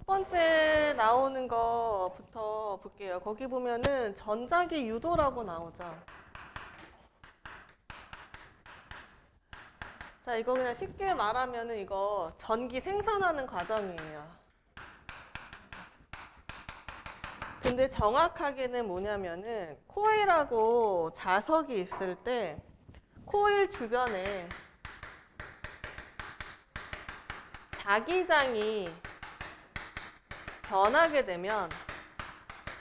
첫 번째 나오는 거부터 볼게요. 거기 보면은 전자기 유도라고 나오죠. 자, 이거 그냥 쉽게 말하면은 이거 전기 생산하는 과정이에요. 근데 정확하게는 뭐냐면은 코일하고 자석이 있을 때 코일 주변에 자기장이 변하게 되면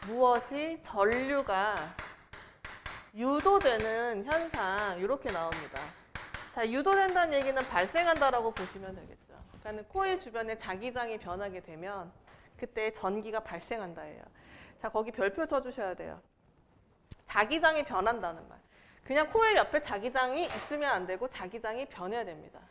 무엇이 전류가 유도되는 현상 이렇게 나옵니다. 자, 유도된다는 얘기는 발생한다라고 보시면 되겠죠. 그러니까 코일 주변에 자기장이 변하게 되면 그때 전기가 발생한다예요. 자, 거기 별표 쳐주셔야 돼요. 자기장이 변한다는 말. 그냥 코일 옆에 자기장이 있으면 안 되고 자기장이 변해야 됩니다.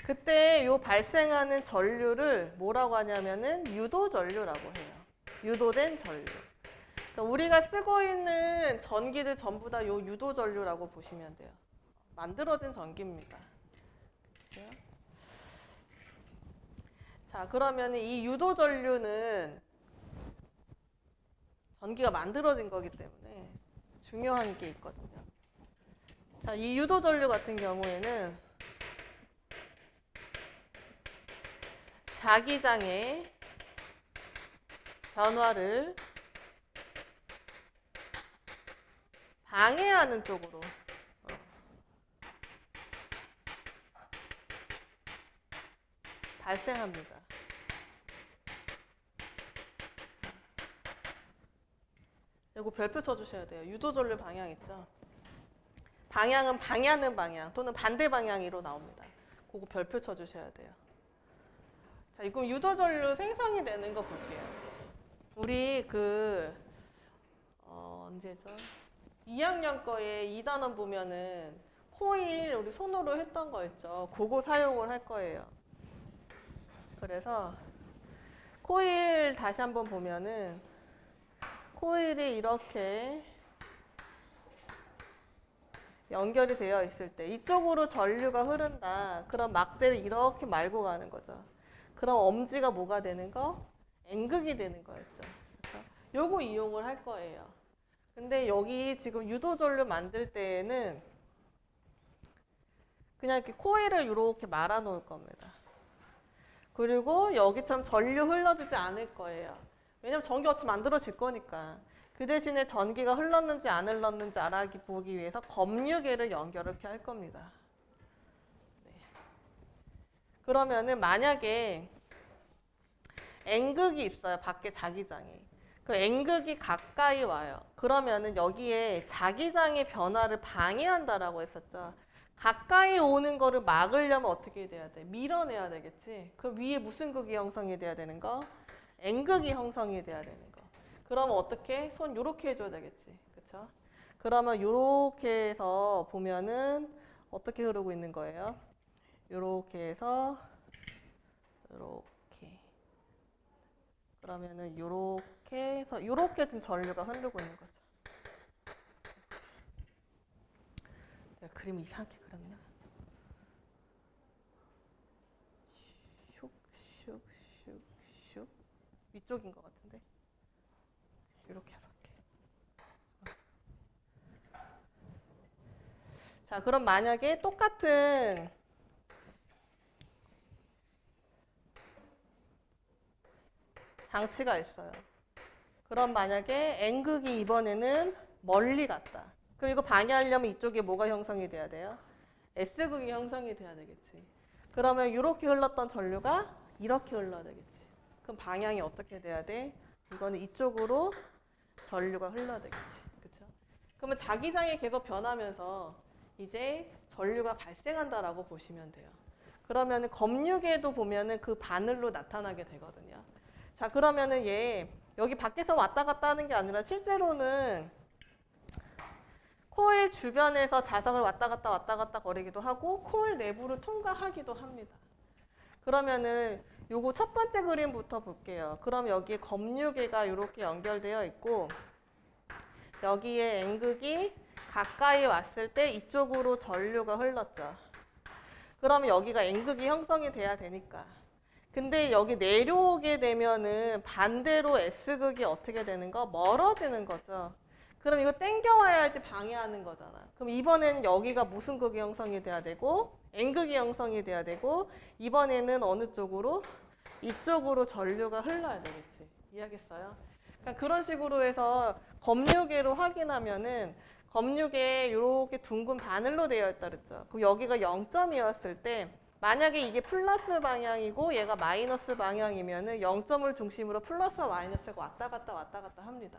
그때 요 발생하는 전류를 뭐라고 하냐면은 유도 전류라고 해요. 유도된 전류. 그러니까 우리가 쓰고 있는 전기들 전부 다 요 유도 전류라고 보시면 돼요. 만들어진 전기입니다. 그렇죠? 자, 그러면 이 유도 전류는 전기가 만들어진 거기 때문에 중요한 게 있거든요. 자, 이 유도 전류 같은 경우에는 자기장의 변화를 방해하는 쪽으로 발생합니다. 이거 별표 쳐주셔야 돼요. 유도전류 방향 있죠? 방향은 방해하는 방향 또는 반대 방향으로 나옵니다. 그거 별표 쳐주셔야 돼요. 자, 이거 유도전류 생성이 되는 거 볼게요. 우리 언제죠? 2학년 거에 2단원 보면은 코일 우리 손으로 했던 거 있죠? 그거 사용을 할 거예요. 그래서 코일 다시 한번 보면은 코일이 이렇게 연결이 되어 있을 때 이쪽으로 전류가 흐른다. 그럼 막대를 이렇게 말고 가는 거죠. 그럼 엄지가 뭐가 되는 거? N극이 되는 거였죠. 그렇죠? 요거 이용을 할 거예요. 근데 여기 지금 유도전류 만들 때에는 그냥 이렇게 코일을 이렇게 말아 놓을 겁니다. 그리고 여기처럼 전류 흘러주지 않을 거예요. 왜냐면 전기 어차피 만들어질 거니까. 그 대신에 전기가 흘렀는지 안 흘렀는지 알아보기 위해서 검유계를 연결을 이렇게 할 겁니다. 네. 그러면은 만약에 N극이 있어요. 밖에 자기장이. 그 N극이 가까이 와요. 그러면은 여기에 자기장의 변화를 방해한다라고 했었죠. 가까이 오는 거를 막으려면 어떻게 돼야 돼? 밀어내야 되겠지. 그 위에 무슨 극이 형성이 돼야 되는 거? N극이 형성이 돼야 되는 거. 그러면 어떻게? 손 요렇게 해줘야 되겠지. 그쵸? 그러면 요렇게 해서 보면은 어떻게 흐르고 있는 거예요? 요렇게 해서 요렇게. 그러면은 요렇게 해서 요렇게 지금 전류가 흐르고 있는 거죠. 내가 그림을 이상하게 그렸나? 슉슉슉슉 위쪽인 것 같은데 이렇게 해볼게. 자, 그럼 만약에 똑같은 장치가 있어요. 그럼 만약에 N극이 이번에는 멀리 갔다. 그럼 이거 방해하려면 이쪽에 뭐가 형성이 돼야 돼요? S극이 형성이 돼야 되겠지. 그러면 이렇게 흘렀던 전류가 이렇게 흘러야 되겠지. 그럼 방향이 어떻게 돼야 돼? 이거는 이쪽으로 전류가 흘러야 되겠지. 그쵸? 그러면 자기장이 계속 변하면서 이제 전류가 발생한다라고 보시면 돼요. 그러면은 검유계도 보면은 그 바늘로 나타나게 되거든요. 자, 그러면은 얘 여기 밖에서 왔다 갔다 하는 게 아니라 실제로는 코일 주변에서 자석을 왔다 갔다 거리기도 하고 코일 내부를 통과하기도 합니다. 그러면은 요거 첫 번째 그림부터 볼게요. 그럼 여기에 검유계가 이렇게 연결되어 있고 여기에 N극이 가까이 왔을 때 이쪽으로 전류가 흘렀죠. 그러면 여기가 N극이 형성이 돼야 되니까. 근데 여기 내려오게 되면은 반대로 S극이 어떻게 되는 거? 멀어지는 거죠. 그럼 이거 땡겨와야지 방해하는 거잖아. 그럼 이번에는 여기가 무슨 극이 형성이 돼야 되고 N극이 형성이 돼야 되고 이번에는 어느 쪽으로? 이쪽으로 전류가 흘러야 되겠지. 이해하겠어요? 그러니까 그런 식으로 해서 검류계로 확인하면은 검류계 이렇게 둥근 바늘로 되어 있다 그랬죠. 그럼 여기가 0점이었을 때 만약에 이게 플러스 방향이고 얘가 마이너스 방향이면은 0점을 중심으로 플러스와 마이너스가 왔다 갔다 합니다.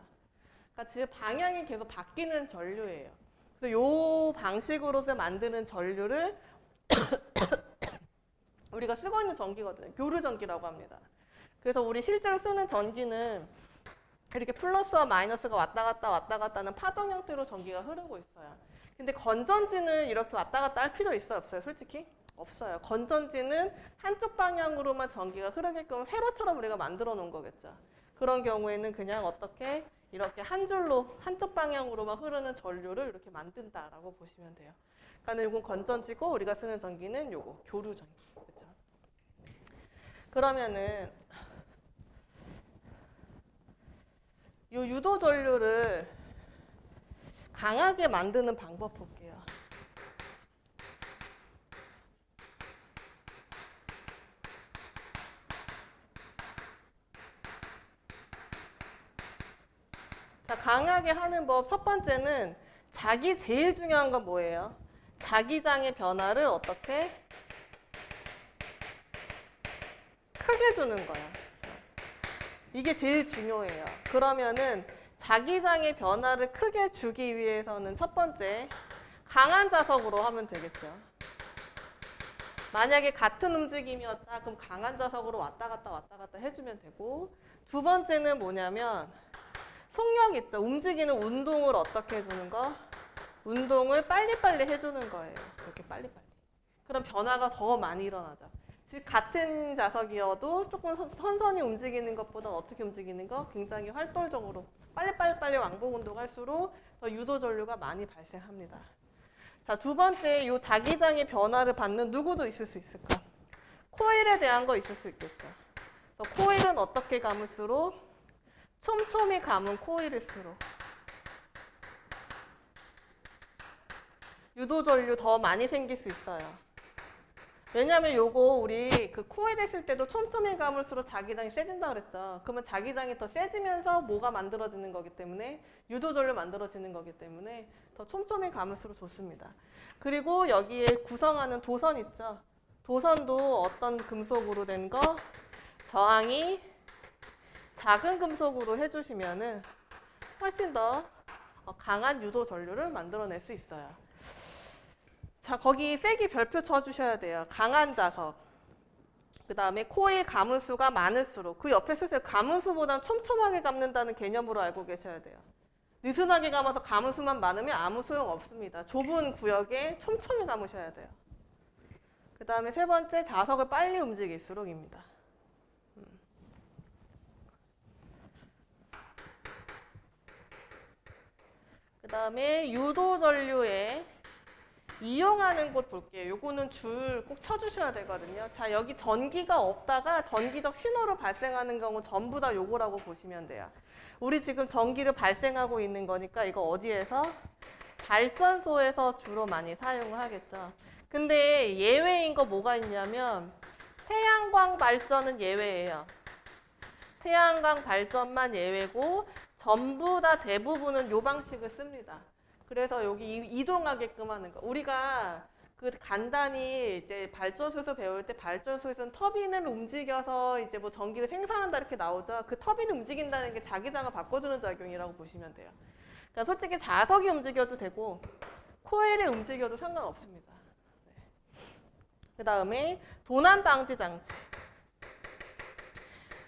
그러니까 지금 방향이 계속 바뀌는 전류예요. 그래서 이 방식으로서 만드는 전류를 우리가 쓰고 있는 전기거든요. 교류전기라고 합니다. 그래서 우리 실제로 쓰는 전기는 이렇게 플러스와 마이너스가 왔다 갔다 하는 파동 형태로 전기가 흐르고 있어요. 근데 건전지는 이렇게 왔다 갔다 할 필요 있어요? 없어요? 솔직히? 없어요. 건전지는 한쪽 방향으로만 전기가 흐르게끔 회로처럼 우리가 만들어 놓은 거겠죠. 그런 경우에는 그냥 어떻게 이렇게 한 줄로 한쪽 방향으로만 흐르는 전류를 이렇게 만든다라고 보시면 돼요. 그러니까 이건 건전지고 우리가 쓰는 전기는 요거 교류전기. 그렇죠? 그러면은 요 유도 전류를 강하게 만드는 방법 볼게요. 자, 강하게 하는 법 첫 번째는 자기 제일 중요한 건 뭐예요? 자기장의 변화를 어떻게 크게 주는 거야. 이게 제일 중요해요. 그러면은 자기장의 변화를 크게 주기 위해서는 첫 번째 강한 자석으로 하면 되겠죠. 만약에 같은 움직임이었다 그럼 강한 자석으로 왔다 갔다 해주면 되고 두 번째는 뭐냐면 속력 있죠. 움직이는 운동을 어떻게 해주는 거? 운동을 빨리빨리 해주는 거예요. 이렇게 빨리빨리. 그럼 변화가 더 많이 일어나죠. 즉 같은 자석이어도 조금 선선히 움직이는 것보다 어떻게 움직이는 거? 굉장히 활동적으로 빨리 왕복 운동할수록 더 유도 전류가 많이 발생합니다. 자, 두 번째 이 자기장의 변화를 받는 누구도 있을 수 있을까? 코일에 대한 거 있을 수 있겠죠. 코일은 어떻게 감을수록 촘촘히 감은 코일일수록 유도 전류 더 많이 생길 수 있어요. 왜냐면 요거 우리 그 코일 했을 때도 촘촘히 감을수록 자기장이 세진다 그랬죠. 그러면 자기장이 더 세지면서 뭐가 만들어지는 거기 때문에 유도 전류 만들어지는 거기 때문에 더 촘촘히 감을수록 좋습니다. 그리고 여기에 구성하는 도선 있죠. 도선도 어떤 금속으로 된 거? 저항이 작은 금속으로 해주시면은 훨씬 더 강한 유도 전류를 만들어낼 수 있어요. 자, 거기 세기 별표 쳐주셔야 돼요. 강한 자석. 그 다음에 코일 감은수가 많을수록 그 옆에 쓰세요. 감은수보다는 촘촘하게 감는다는 개념으로 알고 계셔야 돼요. 느슨하게 감아서 감은수만 많으면 아무 소용 없습니다. 좁은 구역에 촘촘히 감으셔야 돼요. 그 다음에 세 번째 자석을 빨리 움직일수록입니다. 그 다음에 유도 전류에 이용하는 곳 볼게요. 요거는 줄 꼭 쳐주셔야 되거든요. 자, 여기 전기가 없다가 전기적 신호를 발생하는 경우 전부 다 요거라고 보시면 돼요. 우리 지금 전기를 발생하고 있는 거니까 이거 어디에서? 발전소에서 주로 많이 사용을 하겠죠. 근데 예외인 거 뭐가 있냐면 태양광 발전은 예외예요. 태양광 발전만 예외고 전부 다 대부분은 요 방식을 씁니다. 그래서 여기 이동하게끔 하는 거. 우리가 그 간단히 이제 발전소에서 배울 때 발전소에서는 터빈을 움직여서 이제 뭐 전기를 생산한다 이렇게 나오죠. 그 터빈을 움직인다는 게 자기장을 바꿔주는 작용이라고 보시면 돼요. 그러니까 솔직히 자석이 움직여도 되고 코일이 움직여도 상관없습니다. 네. 그 다음에 도난 방지 장치.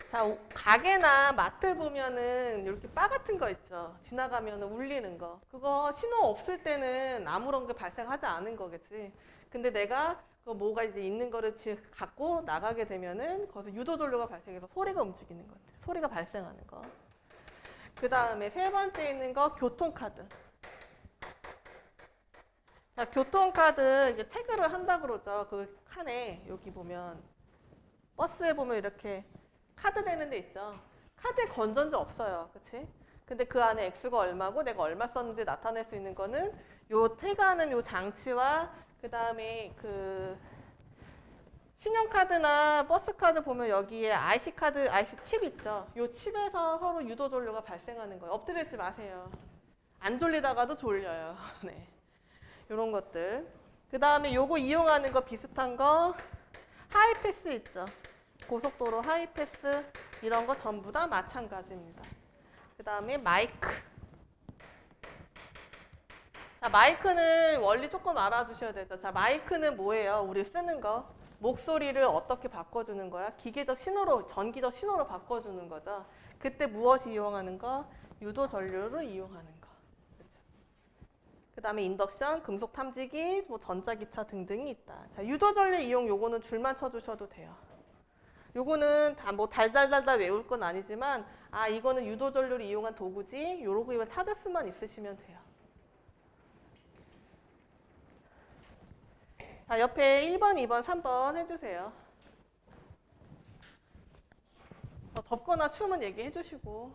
자, 가게나 마트 보면은 이렇게 바 같은 거 있죠. 지나가면 울리는 거. 그거 신호 없을 때는 아무런 게 발생하지 않은 거겠지. 근데 내가 그 뭐가 이제 있는 거를 갖고 나가게 되면은 거기서 유도 전류가 발생해서 소리가 움직이는 건데. 소리가 발생하는 거. 그 다음에 세 번째 있는 거 교통카드. 자, 교통카드 이게 태그를 한다 그러죠. 그 칸에 여기 보면 버스에 보면 이렇게 카드 되는 데 있죠. 카드에 건전지 없어요. 그치? 근데 그 안에 액수가 얼마고 내가 얼마 썼는지 나타낼 수 있는 거는 요 태그하는 요 장치와 그 다음에 그 신용카드나 버스카드 보면 여기에 IC카드, IC칩 있죠. 요 칩에서 서로 유도 전류가 발생하는 거예요. 엎드리지 마세요. 안 졸리다가도 졸려요. 네. 요런 것들. 그 다음에 요거 이용하는 거 비슷한 거 하이패스 있죠. 고속도로 하이패스 이런 거 전부 다 마찬가지입니다. 그 다음에 마이크. 자, 마이크는 원리 조금 알아두셔야 되죠. 자, 마이크는 뭐예요? 우리 쓰는 거. 목소리를 어떻게 바꿔주는 거야? 기계적 신호로, 전기적 신호로 바꿔주는 거죠. 그때 무엇이 이용하는 거? 유도 전류를 이용하는 거. 그 다음에 인덕션, 금속 탐지기, 뭐 전자기차 등등이 있다. 자, 유도 전류 이용 요거는 줄만 쳐주셔도 돼요. 요거는 다 뭐 달달달달 외울 건 아니지만 아 이거는 유도 전류를 이용한 도구지. 요러고만 찾을 수만 있으시면 돼요. 자, 옆에 1번, 2번, 3번 해주세요. 덥거나 추우면 얘기해 주시고.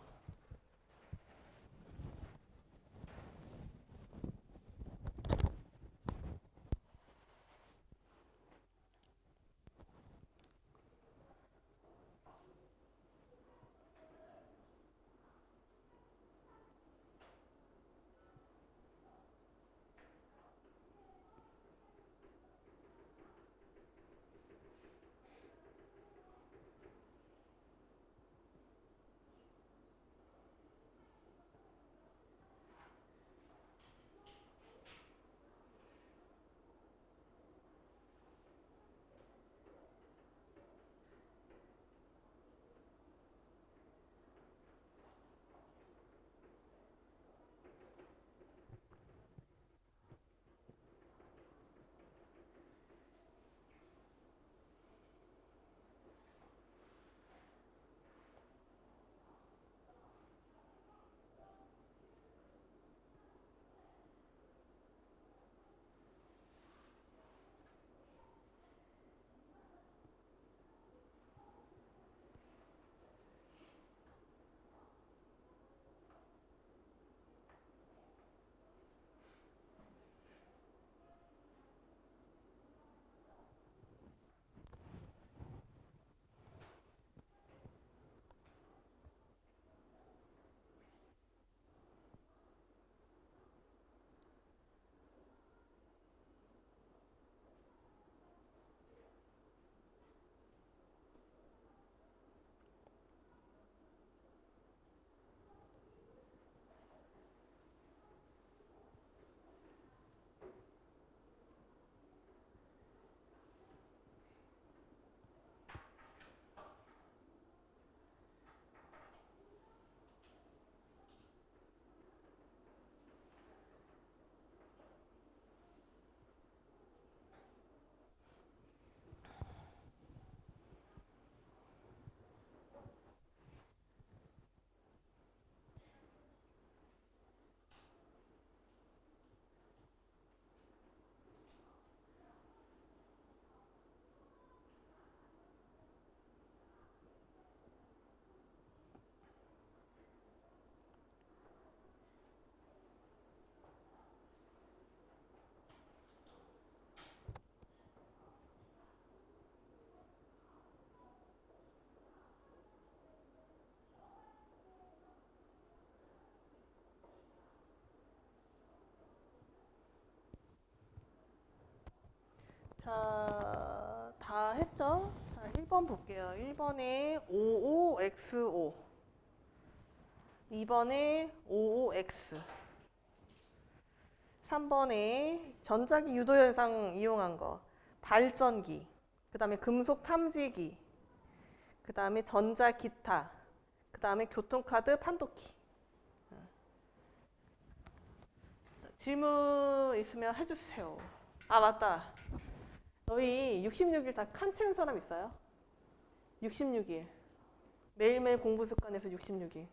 자, 다 했죠? 자, 1번 볼게요. 1번에 55XO, 2번에 55X, 3번에 전자기 유도현상 이용한 거, 발전기, 그 다음에 금속 탐지기, 그 다음에 전자기타, 그 다음에 교통카드 판독키. 자, 질문 있으면 해주세요. 아, 맞다. 너희 66일 다 칸 채운 사람 있어요? 66일. 매일매일 공부 습관에서 66일.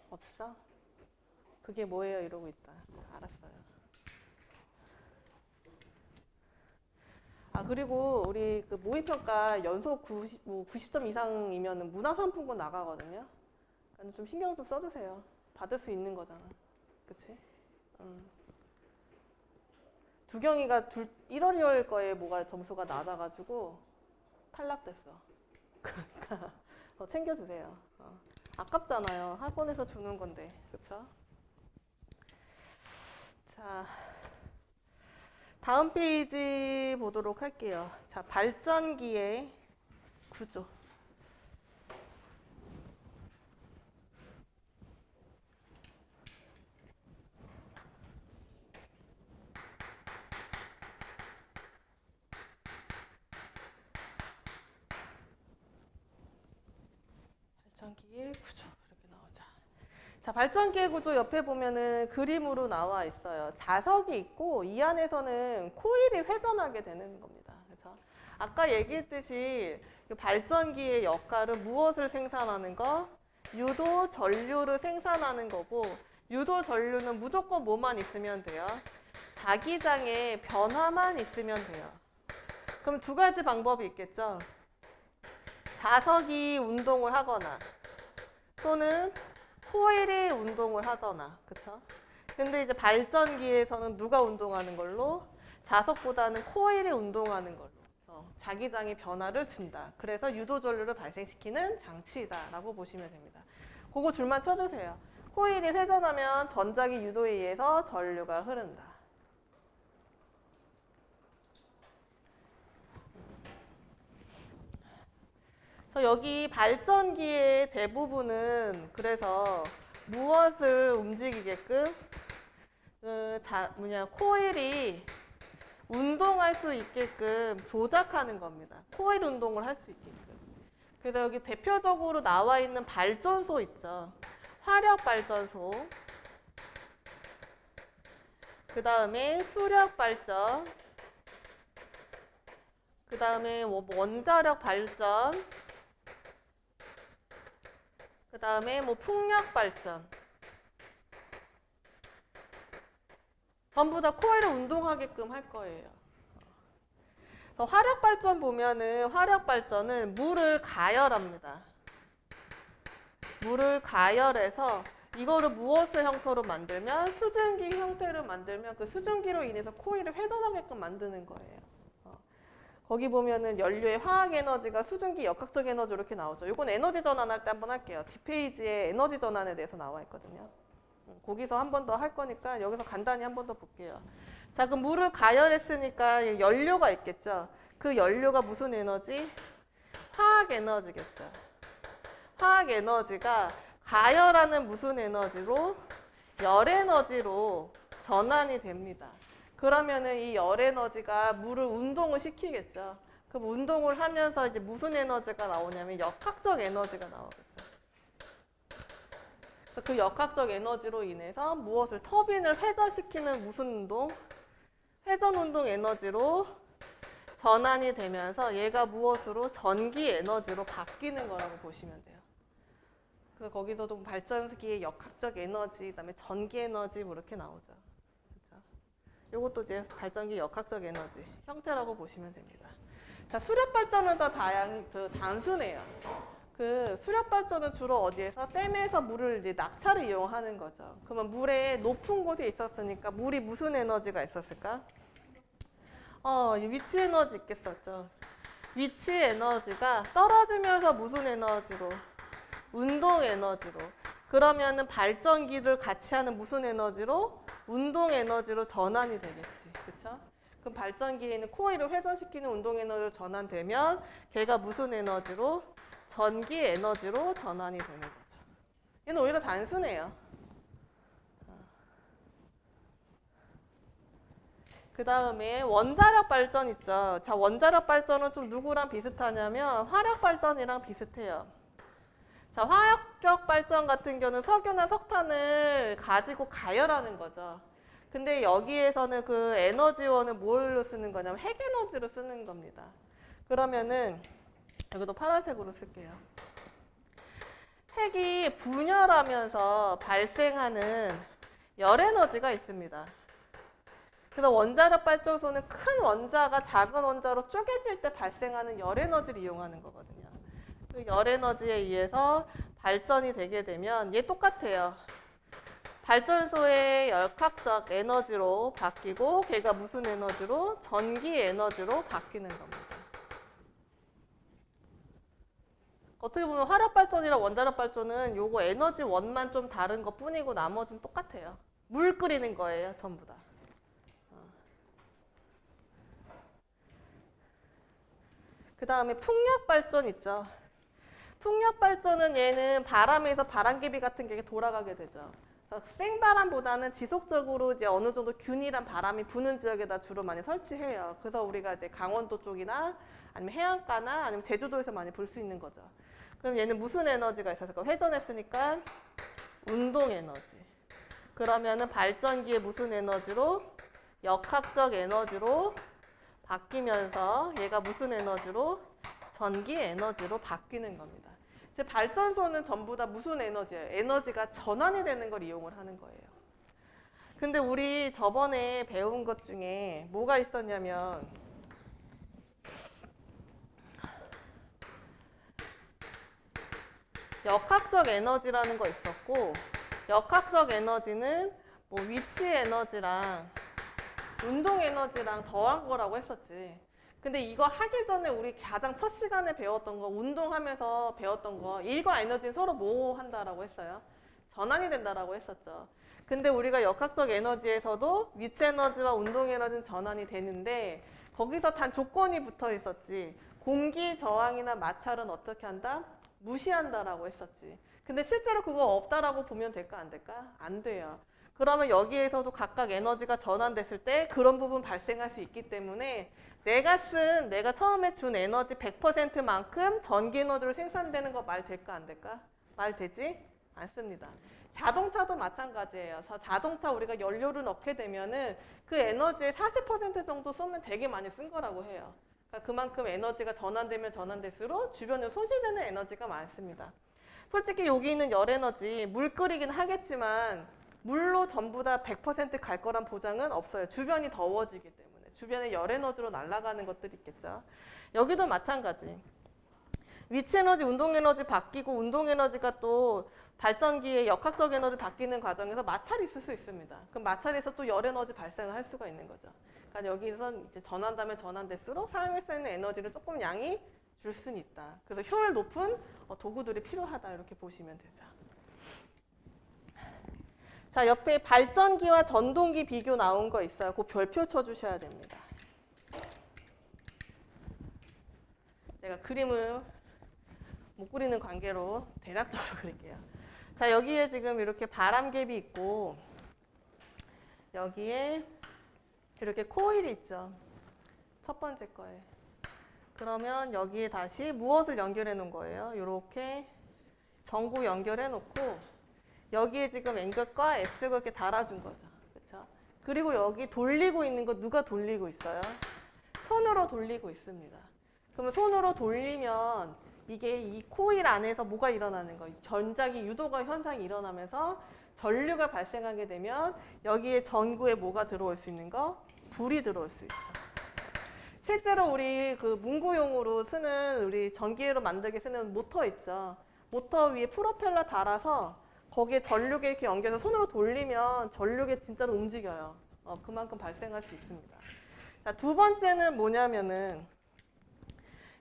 없어? 그게 뭐예요? 이러고 있다. 알았어요. 아, 그리고 우리 그 모의평가 연속 90점 이상이면 문화상품권 나가거든요. 그러니까 좀 신경 좀 써주세요. 받을 수 있는 거잖아. 그치? 두경이가 1월, 2월 거에 뭐가 점수가 낮아가지고 탈락됐어. 그러니까 챙겨주세요. 아깝잖아요. 학원에서 주는 건데. 그쵸? 자, 다음 페이지 보도록 할게요. 자, 발전기의 구조. 발전기의 구조 이렇게 나오자. 자, 발전기의 구조 옆에 보면은 그림으로 나와 있어요. 자석이 있고 이 안에서는 코일이 회전하게 되는 겁니다. 그렇죠? 아까 얘기했듯이 발전기의 역할은 무엇을 생산하는 거? 유도 전류를 생산하는 거고, 유도 전류는 무조건 뭐만 있으면 돼요? 자기장의 변화만 있으면 돼요. 그럼 두 가지 방법이 있겠죠? 자석이 운동을 하거나 또는 코일이 운동을 하거나, 그쵸? 근데 이제 발전기에서는 누가 운동하는 걸로? 자석보다는 코일이 운동하는 걸로. 자기장의 변화를 준다. 그래서 유도 전류를 발생시키는 장치다라고 보시면 됩니다. 그거 줄만 쳐주세요. 코일이 회전하면 전자기 유도에 의해서 전류가 흐른다. 그래서 여기 발전기의 대부분은 그래서 무엇을 움직이게끔 코일이 운동할 수 있게끔 조작하는 겁니다. 코일 운동을 할 수 있게끔. 그래서 여기 대표적으로 나와 있는 발전소 있죠. 화력 발전소. 그 다음에 수력 발전. 그 다음에 원자력 발전. 그 다음에 풍력 발전. 전부 다 코일을 운동하게끔 할 거예요. 화력 발전 보면은 화력 발전은 물을 가열합니다. 물을 가열해서 이거를 무엇의 형태로 만들면 수증기 형태로 만들면 그 수증기로 인해서 코일을 회전하게끔 만드는 거예요. 거기 보면은 연료의 화학 에너지가 수증기 역학적 에너지 이렇게 나오죠. 이건 에너지 전환할 때 한번 할게요. 뒷페이지에 에너지 전환에 대해서 나와 있거든요. 거기서 한 번 더 할 거니까 여기서 간단히 한 번 더 볼게요. 자, 그럼 물을 가열했으니까 연료가 있겠죠. 그 연료가 무슨 에너지? 화학 에너지겠죠. 화학 에너지가 가열하는 무슨 에너지로? 열 에너지로 전환이 됩니다. 그러면은 이 열 에너지가 물을 운동을 시키겠죠. 그럼 운동을 하면서 이제 무슨 에너지가 나오냐면 역학적 에너지가 나오겠죠. 그 역학적 에너지로 인해서 무엇을 터빈을 회전시키는 무슨 운동? 회전 운동 에너지로 전환이 되면서 얘가 무엇으로? 전기 에너지로 바뀌는 거라고 보시면 돼요. 그래서 거기서도 발전기의 역학적 에너지, 그다음에 전기 에너지 뭐 이렇게 나오죠. 그렇죠? 이것도 이제 발전기 역학적 에너지 형태라고 보시면 됩니다. 자, 수력 발전은 더 단순해요. 그 수력 발전은 주로 어디에서? 댐에서 물을 이제 낙차를 이용하는 거죠. 그러면 물의 높은 곳에 있었으니까 물이 무슨 에너지가 있었을까? 위치 에너지 있겠었죠. 위치 에너지가 떨어지면서 무슨 에너지로? 운동 에너지로. 그러면은 발전기를 같이 하는 무슨 에너지로? 운동 에너지로 전환이 되겠지. 그쵸? 그럼 발전기에는 코일을 회전시키는 운동 에너지로 전환되면 걔가 무슨 에너지로? 전기 에너지로 전환이 되는 거죠. 얘는 오히려 단순해요. 그 다음에 원자력 발전 있죠. 자, 원자력 발전은 좀 누구랑 비슷하냐면 화력 발전이랑 비슷해요. 자, 화력 발전 같은 경우는 석유나 석탄을 가지고 가열하는 거죠. 근데 여기에서는 그 에너지원을 뭘로 쓰는 거냐면 핵 에너지로 쓰는 겁니다. 그러면은 여기도 파란색으로 쓸게요. 핵이 분열하면서 발생하는 열 에너지가 있습니다. 그래서 원자력 발전소는 큰 원자가 작은 원자로 쪼개질 때 발생하는 열 에너지를 이용하는 거거든요. 그 열 에너지에 의해서 발전이 되게 되면 얘 똑같아요. 발전소의 역학적 에너지로 바뀌고 걔가 무슨 에너지로? 전기 에너지로 바뀌는 겁니다. 어떻게 보면 화력발전이랑 원자력발전은 요거 에너지 원만 좀 다른 것 뿐이고 나머지는 똑같아요. 물 끓이는 거예요, 전부 다. 그 다음에 풍력발전 있죠. 풍력발전은 얘는 바람에서 바람개비 같은 게 돌아가게 되죠. 생바람보다는 지속적으로 이제 어느 정도 균일한 바람이 부는 지역에다 주로 많이 설치해요. 그래서 우리가 이제 강원도 쪽이나 아니면 해안가나 아니면 제주도에서 많이 볼 수 있는 거죠. 그럼 얘는 무슨 에너지가 있었을까? 회전했으니까 운동 에너지. 그러면은 발전기에 무슨 에너지로? 역학적 에너지로 바뀌면서 얘가 무슨 에너지로? 전기 에너지로 바뀌는 겁니다. 이제 발전소는 전부 다 무슨 에너지예요? 에너지가 전환이 되는 걸 이용을 하는 거예요. 근데 우리 저번에 배운 것 중에 뭐가 있었냐면 역학적 에너지라는 거 있었고, 역학적 에너지는 뭐 위치 에너지랑 운동 에너지랑 더한 거라고 했었지. 근데 이거 하기 전에 우리 가장 첫 시간에 배웠던 거, 운동하면서 배웠던 거, 일과 에너지는 서로 뭐 한다라고 했어요? 전환이 된다라고 했었죠. 근데 우리가 역학적 에너지에서도 위치 에너지와 운동 에너지는 전환이 되는데 거기서 단 조건이 붙어 있었지. 공기 저항이나 마찰은 어떻게 한다? 무시한다라고 했었지. 근데 실제로 그거 없다라고 보면 될까 안 될까? 안 돼요. 그러면 여기에서도 각각 에너지가 전환됐을 때 그런 부분 발생할 수 있기 때문에 내가 처음에 준 에너지 100%만큼 전기 에너지로 생산되는 거 말 될까 안 될까? 말 되지 않습니다. 자동차도 마찬가지예요. 자동차 우리가 연료를 넣게 되면은 그 에너지의 40% 정도 쏘면 되게 많이 쓴 거라고 해요. 그러니까 그만큼 에너지가 전환되면 전환될수록 주변에 소실되는 에너지가 많습니다. 솔직히 여기 있는 열 에너지 물 끓이긴 하겠지만 물로 전부 다 100% 갈 거란 보장은 없어요. 주변이 더워지기 때문에. 주변에 열 에너지로 날아가는 것들이 있겠죠. 여기도 마찬가지. 위치 에너지, 운동 에너지 바뀌고 운동 에너지가 또 발전기의 역학적 에너지 바뀌는 과정에서 마찰이 있을 수 있습니다. 그럼 마찰에서 또 열 에너지 발생을 할 수가 있는 거죠. 그러니까 여기선 이제 전환되면 전환될수록 사용할 수 있는 에너지를 조금 양이 줄 수는 있다. 그래서 효율 높은 도구들이 필요하다 이렇게 보시면 되죠. 자, 옆에 발전기와 전동기 비교 나온 거 있어요. 그 별표 쳐주셔야 됩니다. 내가 그림을 못 그리는 관계로 대략적으로 그릴게요. 자, 여기에 지금 이렇게 바람갭이 있고 여기에 이렇게 코일이 있죠. 첫 번째 거에. 그러면 여기에 다시 무엇을 연결해 놓은 거예요? 이렇게 전구 연결해 놓고 여기에 지금 N극과 S극 이렇게 달아준 거죠. 그렇죠? 그리고 여기 돌리고 있는 거 누가 돌리고 있어요? 손으로 돌리고 있습니다. 그러면 손으로 돌리면 이게 이 코일 안에서 뭐가 일어나는 거예요? 전자기 유도가 현상이 일어나면서 전류가 발생하게 되면 여기에 전구에 뭐가 들어올 수 있는 거? 불이 들어올 수 있죠. 실제로 우리 그 문구용으로 쓰는 우리 전기로 만들게 쓰는 모터 있죠. 모터 위에 프로펠러 달아서 거기에 전류계 이렇게 연결해서 손으로 돌리면 전류계 진짜로 움직여요. 그만큼 발생할 수 있습니다. 자, 두 번째는 뭐냐면은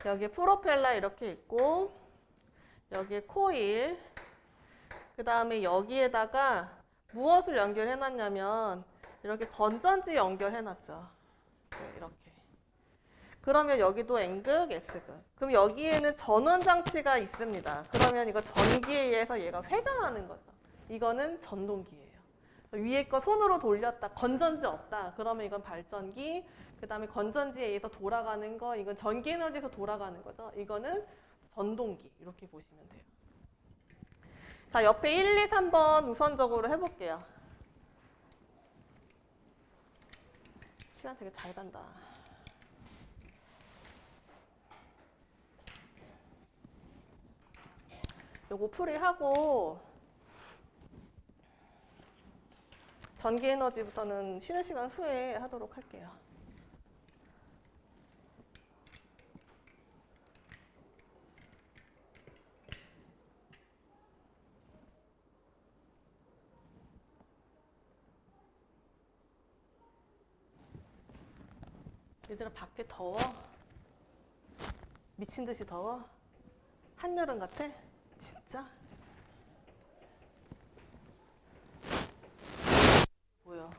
여기 프로펠러 이렇게 있고 여기에 코일 그 다음에 여기에다가 무엇을 연결해 놨냐면 이렇게 건전지 연결해 놨죠. 네, 이렇게. 그러면 여기도 N극, S극. 그럼 여기에는 전원 장치가 있습니다. 그러면 이거 전기에 의해서 얘가 회전하는 거죠. 이거는 전동기예요. 위에 거 손으로 돌렸다. 건전지 없다. 그러면 이건 발전기. 그 다음에 건전지에 의해서 돌아가는 거. 이건 전기 에너지에서 돌아가는 거죠. 이거는 전동기. 이렇게 보시면 돼요. 자, 옆에 1, 2, 3번 우선적으로 해볼게요. 시간 되게 잘 간다. 요거 풀이하고 전기 에너지부터는 쉬는 시간 후에 하도록 할게요. 얘들아, 밖에 더워? 미친 듯이 더워? 한여름 같아? 진짜? 뭐야?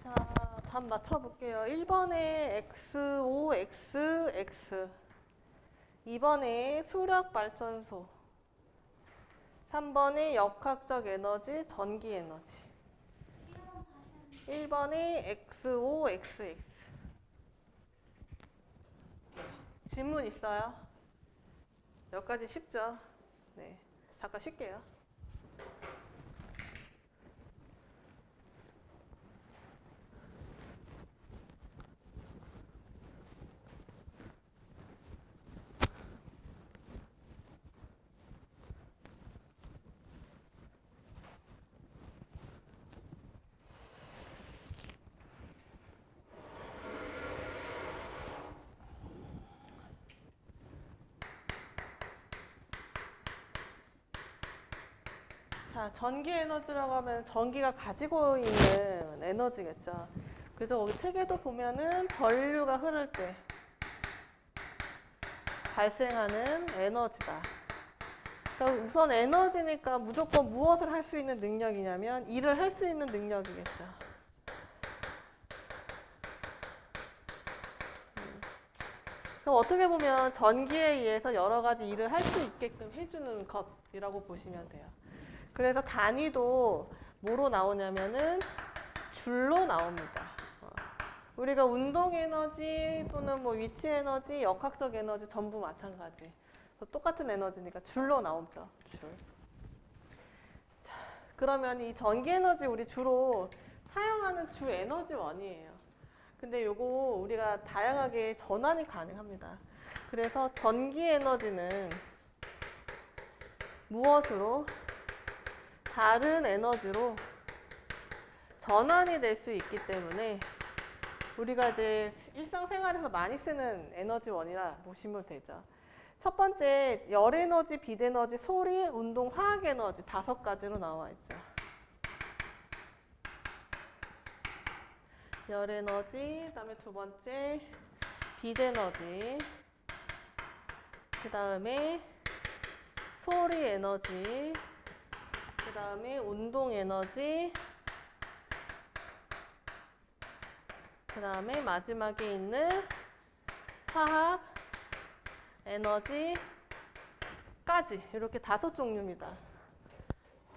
자, 답 맞춰볼게요. 1번에 X5, X, X. 2번에 수력발전소. 3번에 역학적 에너지, 전기 에너지. 1번에 X5, XX. 질문 있어요? 여기까지 쉽죠? 네. 잠깐 쉴게요. 자, 전기 에너지라고 하면 전기가 가지고 있는 에너지겠죠. 그래서 여기 책에도 보면은 전류가 흐를 때 발생하는 에너지다. 그러니까 우선 에너지니까 무조건 무엇을 할 수 있는 능력이냐면 일을 할 수 있는 능력이겠죠. 그럼 어떻게 보면 전기에 의해서 여러 가지 일을 할 수 있게끔 해주는 것이라고 보시면 돼요. 그래서 단위도 뭐로 나오냐면은 줄로 나옵니다. 우리가 운동 에너지 또는 뭐 위치 에너지, 역학적 에너지 전부 마찬가지. 똑같은 에너지니까 줄로 나오죠. 줄. 자, 그러면 이 전기 에너지 우리 주로 사용하는 주 에너지원이에요. 근데 요거 우리가 다양하게 전환이 가능합니다. 그래서 전기 에너지는 무엇으로? 다른 에너지로 전환이 될 수 있기 때문에 우리가 이제 일상생활에서 많이 쓰는 에너지원이라 보시면 되죠. 첫 번째, 열 에너지, 빛 에너지, 소리, 운동, 화학 에너지 5가지로 나와 있죠. 열 에너지, 그다음에 두 번째 빛 에너지, 그다음에 소리 에너지, 그다음에 운동 에너지, 그다음에 마지막에 있는 화학 에너지까지 이렇게 5종류입니다.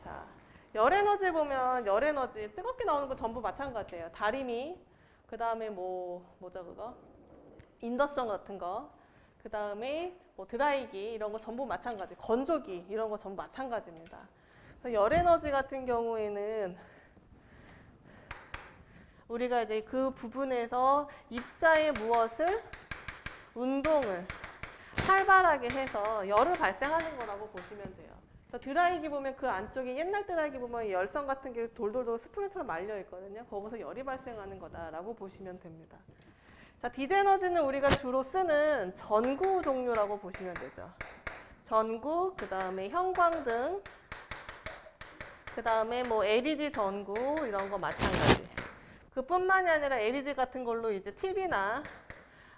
자, 열 에너지 보면 열 에너지 뜨겁게 나오는 거 전부 마찬가지예요. 다리미, 그 다음에 뭐죠 그거? 인덕션 같은 거, 그 그 다음에 뭐 드라이기 이런 거 전부 마찬가지. 건조기 이런 거 전부 마찬가지입니다. 그래서 열 에너지 같은 경우에는 우리가 이제 그 부분에서 입자의 무엇을 운동을 활발하게 해서 열을 발생하는 거라고 보시면 돼요. 그래서 드라이기 보면 그 안쪽에 옛날 드라이기 보면 열선 같은 게 돌돌돌 스프링처럼 말려 있거든요. 거기서 열이 발생하는 거다라고 보시면 됩니다. 자, 비대에너지는 우리가 주로 쓰는 전구 종류라고 보시면 되죠. 전구, 그 다음에 형광등, 그 다음에 뭐 LED 전구 이런 거 마찬가지. 그뿐만이 아니라 LED 같은 걸로 이제 TV나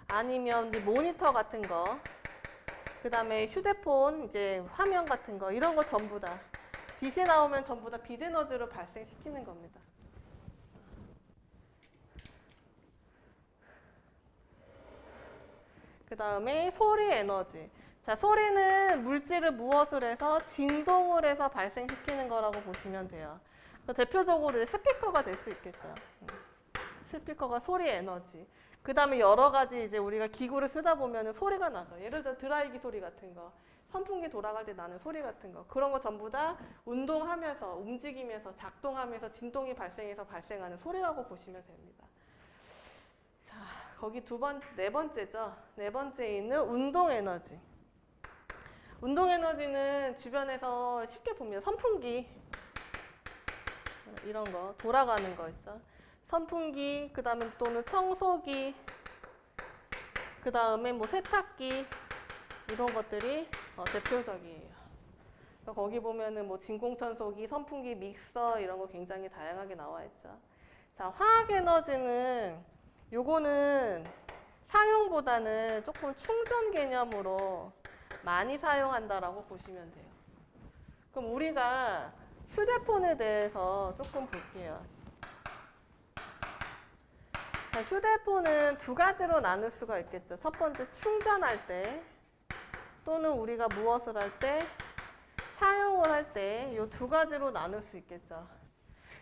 아니면 이제 모니터 같은 거, 그 다음에 휴대폰 이제 화면 같은 거 이런 거 전부 다 빛이 나오면 전부 다 비대에너지로 발생시키는 겁니다. 그 다음에 소리 에너지. 자, 소리는 물질을 무엇을 해서 진동을 해서 발생시키는 거라고 보시면 돼요. 대표적으로 스피커가 될 수 있겠죠. 스피커가 소리 에너지. 그 다음에 여러 가지 이제 우리가 기구를 쓰다 보면 소리가 나죠. 예를 들어 드라이기 소리 같은 거, 선풍기 돌아갈 때 나는 소리 같은 거, 그런 거 전부 다 운동하면서, 움직이면서, 작동하면서 진동이 발생해서 발생하는 소리라고 보시면 됩니다. 자, 거기 네 번째죠. 네 번째에 있는 운동 에너지. 운동 에너지는 주변에서 쉽게 보면 선풍기, 이런 거, 돌아가는 거 있죠. 선풍기, 그 다음에 또는 청소기, 그 다음에 뭐 세탁기, 이런 것들이 대표적이에요. 거기 보면은 뭐 진공청소기, 선풍기, 믹서 이런 거 굉장히 다양하게 나와 있죠. 자, 화학 에너지는 요거는 사용보다는 조금 충전 개념으로 많이 사용한다라고 보시면 돼요. 그럼 우리가 휴대폰에 대해서 조금 볼게요. 자, 휴대폰은 두 가지로 나눌 수가 있겠죠. 첫 번째 충전할 때 또는 우리가 무엇을 할 때 사용을 할 때 이 두 가지로 나눌 수 있겠죠.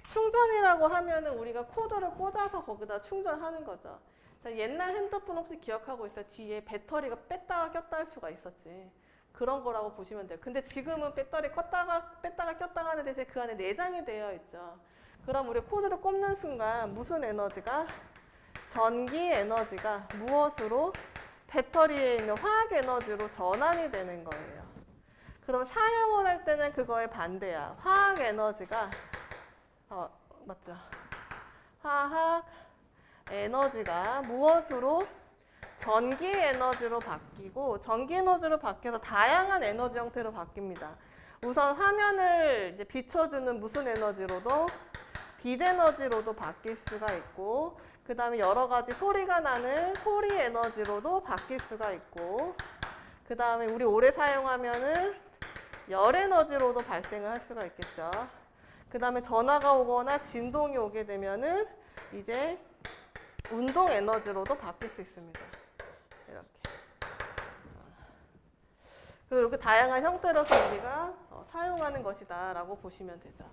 충전이라고 하면은 우리가 코드를 꽂아서 거기다 충전하는 거죠. 자, 옛날 핸드폰 혹시 기억하고 있어요? 뒤에 배터리가 뺐다가 꼈다 할 수가 있었지. 그런 거라고 보시면 돼요. 근데 지금은 배터리 뺐다가 꼈다가 하는 대신에 그 안에 내장이 되어 있죠. 그럼 우리 코드를 꼽는 순간 무슨 에너지가? 전기 에너지가 무엇으로? 배터리에 있는 화학 에너지로 전환이 되는 거예요. 그럼 사용을 할 때는 그거의 반대야. 화학 에너지가 맞죠? 화학 에너지가 무엇으로? 전기 에너지로 바뀌고, 전기 에너지로 바뀌어서 다양한 에너지 형태로 바뀝니다. 우선 화면을 이제 비춰주는 무슨 에너지로도? 빛 에너지로도 바뀔 수가 있고, 그 다음에 여러 가지 소리가 나는 소리 에너지로도 바뀔 수가 있고, 그 다음에 우리 오래 사용하면은 열 에너지로도 발생을 할 수가 있겠죠. 그 다음에 전화가 오거나 진동이 오게 되면은 이제 운동 에너지로도 바뀔 수 있습니다. 이렇게. 그리고 이렇게 다양한 형태로서 우리가 사용하는 것이다 라고 보시면 되죠.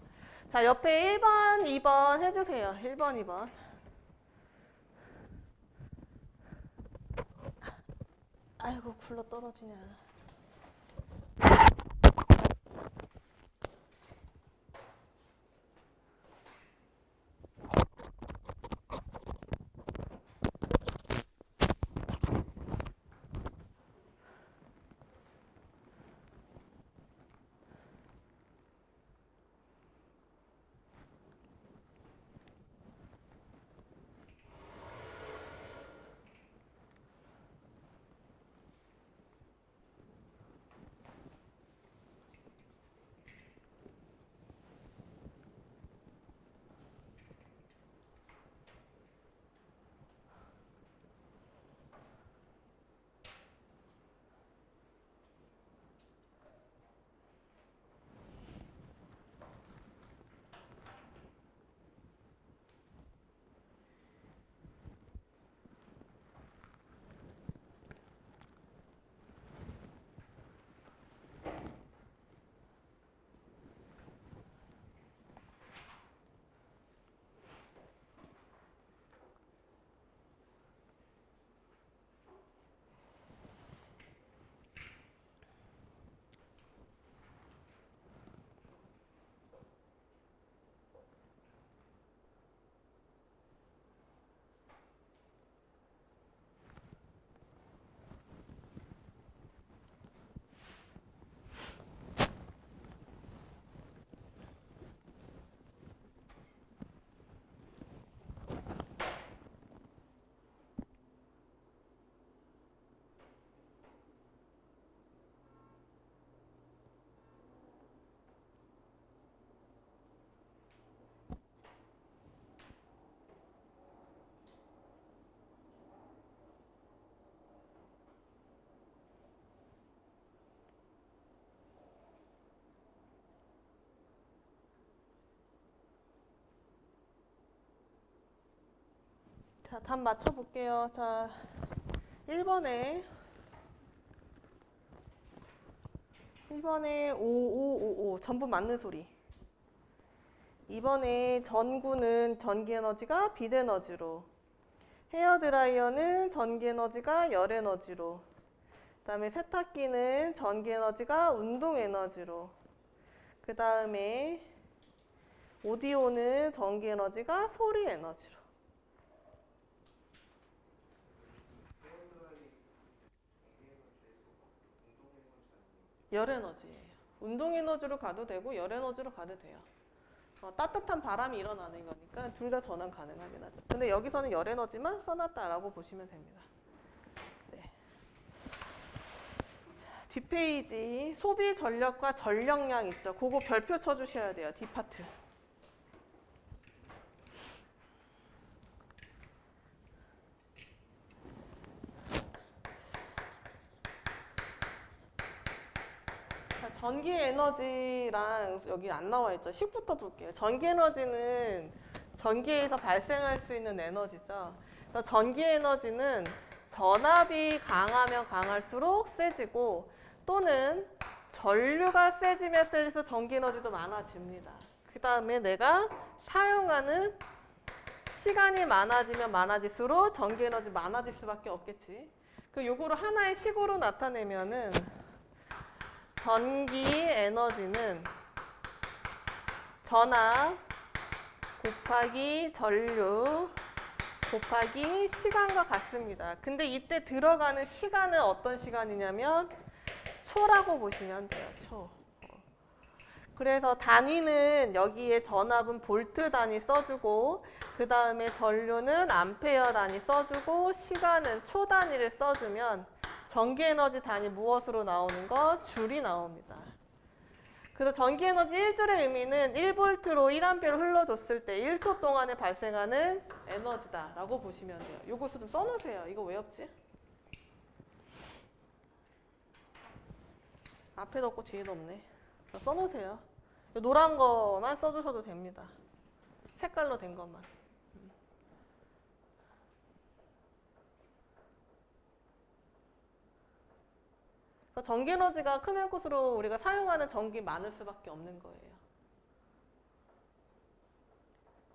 자, 옆에 1번, 2번 해주세요. 1번, 2번. 아이고, 굴러 떨어지냐. 자, 답 맞춰볼게요. 자, 1번에 5555 전부 맞는 소리. 2번에 전구는 전기에너지가 빛에너지로, 헤어드라이어는 전기에너지가 열에너지로, 그 다음에 세탁기는 전기에너지가 운동에너지로, 그 다음에 오디오는 전기에너지가 소리에너지로. 열에너지예요. 운동에너지로 가도 되고 열에너지로 가도 돼요. 따뜻한 바람이 일어나는 거니까 둘 다 전환 가능하긴 하죠. 근데 여기서는 열에너지만 써놨다라고 보시면 됩니다. 네. 뒷페이지 소비 전력과 전력량 있죠. 그거 별표 쳐주셔야 돼요. 뒷파트. 전기 에너지랑 여기 안 나와 있죠. 10부터 볼게요. 전기 에너지는 전기에서 발생할 수 있는 에너지죠. 그래서 전기 에너지는 전압이 강하면 강할수록 세지고, 또는 전류가 세지면 세져서 전기 에너지도 많아집니다. 그 다음에 내가 사용하는 시간이 많아지면 많아질수록 전기 에너지 많아질 수밖에 없겠지. 그 요거를 하나의 식으로 나타내면은 전기 에너지는 전압 곱하기 전류 곱하기 시간과 같습니다. 근데 이때 들어가는 시간은 어떤 시간이냐면 초라고 보시면 돼요. 초. 그래서 단위는 여기에 전압은 볼트 단위 써주고, 그 다음에 전류는 암페어 단위 써주고, 시간은 초 단위를 써주면 전기에너지 단위 무엇으로 나오는 거? 줄이 나옵니다. 그래서 전기에너지 1줄의 의미는 1볼트로 1암페어를 흘러줬을 때 1초 동안에 발생하는 에너지다 라고 보시면 돼요. 요거 좀 써놓으세요. 이거 왜 없지? 앞에도 없고 뒤에도 없네. 써놓으세요. 노란 거만 써주셔도 됩니다. 색깔로 된 것만. 전기 에너지가 크면 클수록 우리가 사용하는 전기 많을 수밖에 없는 거예요.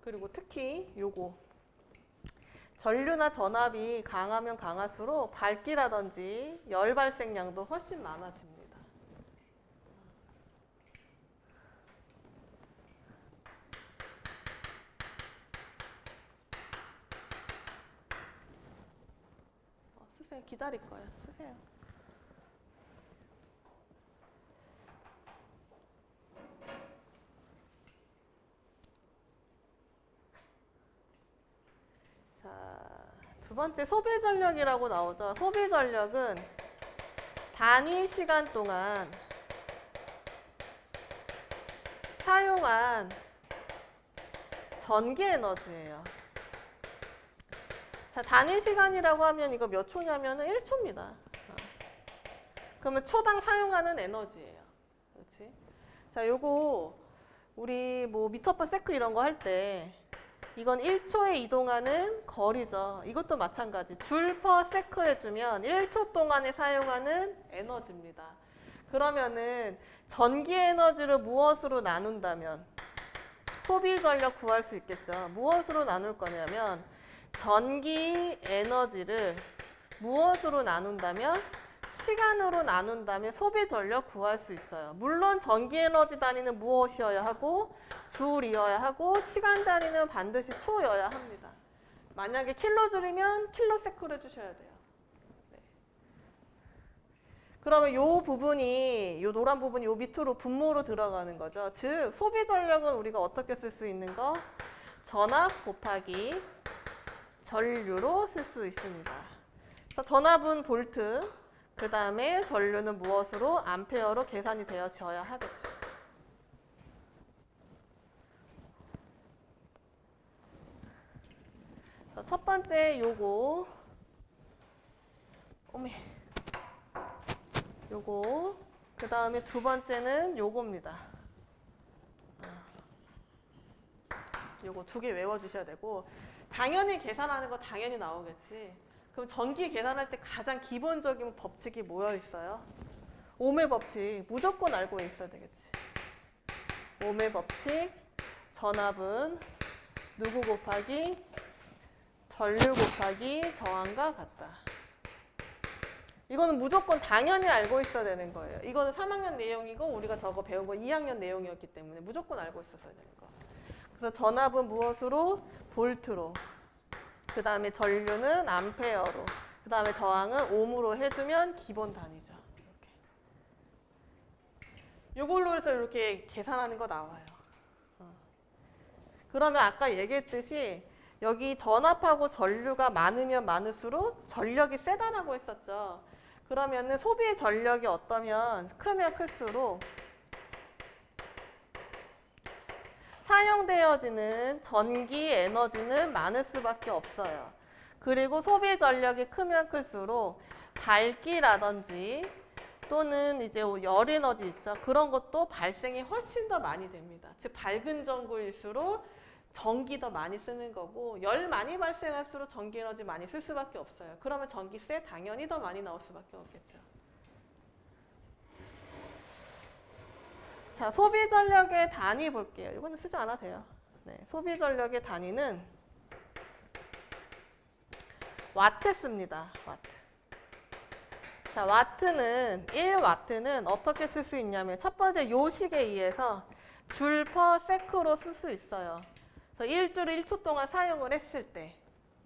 그리고 특히 요거 전류나 전압이 강하면 강할수록 밝기라든지 열 발생량도 훨씬 많아집니다. 쓰세요. 기다릴 거예요. 쓰세요. 자, 두 번째 소비 전력이라고 나오죠. 소비 전력은 단위 시간 동안 사용한 전기 에너지예요. 자, 단위 시간이라고 하면 이거 몇 초냐면은 1초입니다. 그러면 초당 사용하는 에너지예요. 그렇지? 자, 요거 우리 뭐 미터 퍼 세크 이런 거 할 때 이건 1초에 이동하는 거리죠. 이것도 마찬가지. 줄 퍼 세크 해주면 1초 동안에 사용하는 에너지입니다. 그러면은 전기 에너지를 무엇으로 나눈다면 소비 전력 구할 수 있겠죠. 무엇으로 나눌 거냐면 전기 에너지를 무엇으로 나눈다면 시간으로 나눈다면 소비 전력 구할 수 있어요. 물론 전기 에너지 단위는 무엇이어야 하고 줄이어야 하고 시간 단위는 반드시 초여야 합니다. 만약에 킬로줄이면 킬로세크로 해주셔야 돼요. 네. 그러면 요 부분이 요 노란 부분이 요 밑으로 분모로 들어가는 거죠. 즉 소비 전력은 우리가 어떻게 쓸 수 있는 거? 전압 곱하기 전류로 쓸 수 있습니다. 그래서 전압은 볼트, 그 다음에 전류는 무엇으로? 암페어로 계산이 되어져야 하겠죠. 첫 번째 요거, 요거, 그 다음에 두 번째는 요겁니다. 이거 두 개 외워주셔야 되고 당연히 계산하는 거 당연히 나오겠지. 그럼 전기 계산할 때 가장 기본적인 법칙이 뭐여 있어요? ohm의 법칙 무조건 알고 있어야 되겠지. ohm의 법칙 전압은 누구 곱하기 전류 곱하기 저항과 같다. 이거는 무조건 당연히 알고 있어야 되는 거예요. 이거는 3학년 내용이고 우리가 저거 배운 거 2학년 내용이었기 때문에 무조건 알고 있었어야 되는 거. 그래서 전압은 무엇으로? 볼트로. 그 다음에 전류는 암페어로. 그 다음에 저항은 ohm으로 해주면 기본 단위죠. 이렇게. 이걸로 해서 이렇게 계산하는 거 나와요. 그러면 아까 얘기했듯이 여기 전압하고 전류가 많으면 많을수록 전력이 세다라고 했었죠. 그러면은 소비 전력이 어떠면 크면 클수록 사용되어지는 전기 에너지는 많을 수밖에 없어요. 그리고 소비 전력이 크면 클수록 밝기라든지 또는 이제 열 에너지 있죠. 그런 것도 발생이 훨씬 더 많이 됩니다. 즉 밝은 전구일수록 전기 더 많이 쓰는 거고 열 많이 발생할수록 전기 에너지 많이 쓸 수밖에 없어요. 그러면 전기세 당연히 더 많이 나올 수밖에 없겠죠. 자, 소비 전력의 단위 볼게요. 이거는 쓰지 않아도 돼요. 네, 소비 전력의 단위는 와트 씁니다. 와트. 자, 와트는 1와트는 어떻게 쓸 수 있냐면 첫 번째 요식에 의해서 줄 퍼 세크로 쓸 수 있어요. 그래서 1줄을 1초 동안 사용을 했을 때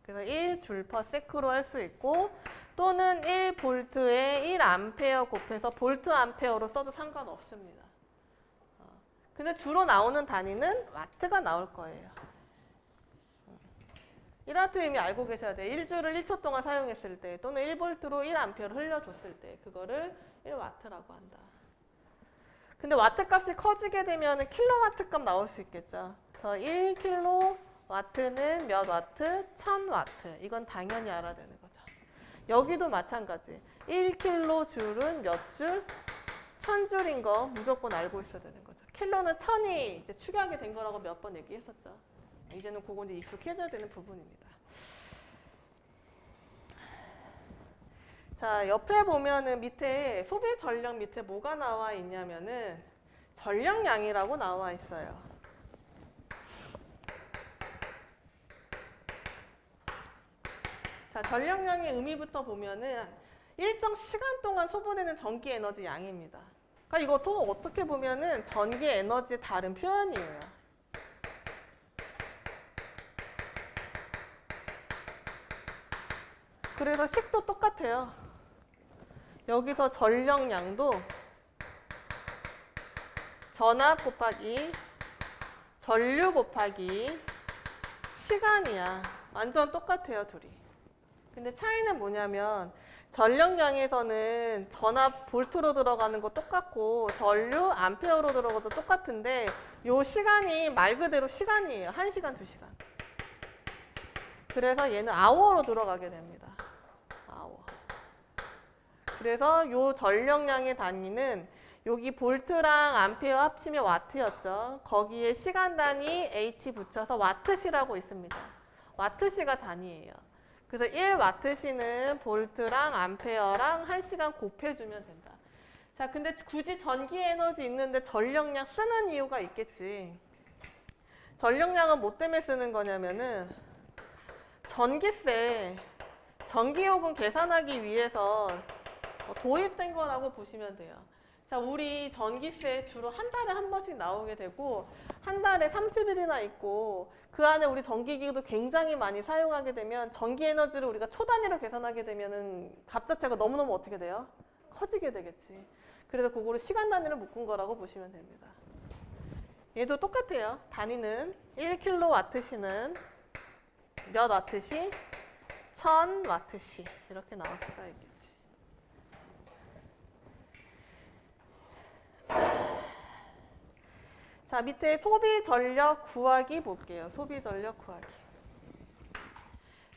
그래서 1줄 퍼 세크로 할 수 있고 또는 1볼트에 1암페어 곱해서 볼트 암페어로 써도 상관없습니다. 근데 주로 나오는 단위는 와트가 나올 거예요. 1와트 이미 알고 계셔야 돼요. 1줄을 1초 동안 사용했을 때 또는 1볼트로 1암페어를 흘려줬을 때 그거를 1와트라고 한다. 근데 와트 값이 커지게 되면 킬로와트 값 나올 수 있겠죠. 그래서 1킬로와트는 몇 와트? 1000와트. 이건 당연히 알아야 되는 거죠. 여기도 마찬가지. 1킬로줄은 몇 줄? 1000줄인 거 무조건 알고 있어야 되는 거죠. 킬로는 1000이 이제 축약이 된 거라고 몇 번 얘기했었죠. 이제는 그거 이제 익숙해져야 되는 부분입니다. 자, 옆에 보면은 밑에 소비 전력 밑에 뭐가 나와 있냐면은 전력량이라고 나와 있어요. 자, 전력량의 의미부터 보면은 일정 시간 동안 소모되는 전기 에너지 양입니다. 그러니까 이것도 어떻게 보면은 전기 에너지의 다른 표현이에요. 그래서 식도 똑같아요. 여기서 전력량도 전압 곱하기 전류 곱하기 시간이야. 완전 똑같아요, 둘이. 근데 차이는 뭐냐면 전력량에서는 전압 볼트로 들어가는 거 똑같고 전류 암페어로 들어가도 똑같은데 요 시간이 말 그대로 시간이에요. 1시간, 2시간. 그래서 얘는 아워로 들어가게 됩니다. 아워. 그래서 요 전력량의 단위는 여기 볼트랑 암페어 합치면 와트였죠. 거기에 시간 단위 H 붙여서 와트시라고 있습니다. 와트시가 단위예요. 그래서 1와트시는 볼트랑 암페어랑 1시간 곱해주면 된다. 자, 근데 굳이 전기 에너지 있는데 전력량 쓰는 이유가 있겠지. 전력량은 뭐 때문에 쓰는 거냐면은 전기세, 전기요금 계산하기 위해서 도입된 거라고 보시면 돼요. 자, 우리 전기세 주로 한 달에 한 번씩 나오게 되고 한 달에 30일이나 있고 그 안에 우리 전기기기도 굉장히 많이 사용하게 되면 전기 에너지를 우리가 초 단위로 계산하게 되면은 값 자체가 너무너무 어떻게 돼요? 커지게 되겠지. 그래서 그거를 시간 단위로 묶은 거라고 보시면 됩니다. 얘도 똑같아요. 단위는 1킬로와트시는 몇 와트시? 1000와트시. 이렇게 나올 수가 있겠지. 자, 밑에 소비 전력 구하기 볼게요. 소비 전력 구하기.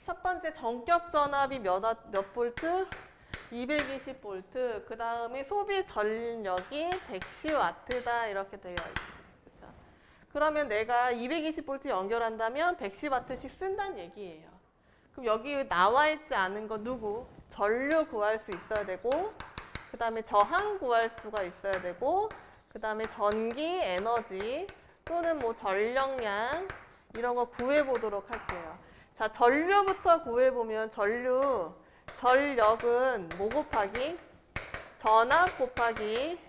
첫 번째 전격 전압이 몇 볼트? 220볼트. 그 다음에 소비 전력이 110와트다. 이렇게 되어 있어요. 그렇죠? 그러면 내가 220V 연결한다면 110W씩 쓴다는 얘기예요. 그럼 여기 나와 있지 않은 거 누구? 전류 구할 수 있어야 되고, 그 다음에 저항 구할 수가 있어야 되고, 그 다음에 전기, 에너지 또는 뭐 전력량 이런 거 구해보도록 할게요. 자, 전류부터 구해보면 전력은 뭐 곱하기? 전압 곱하기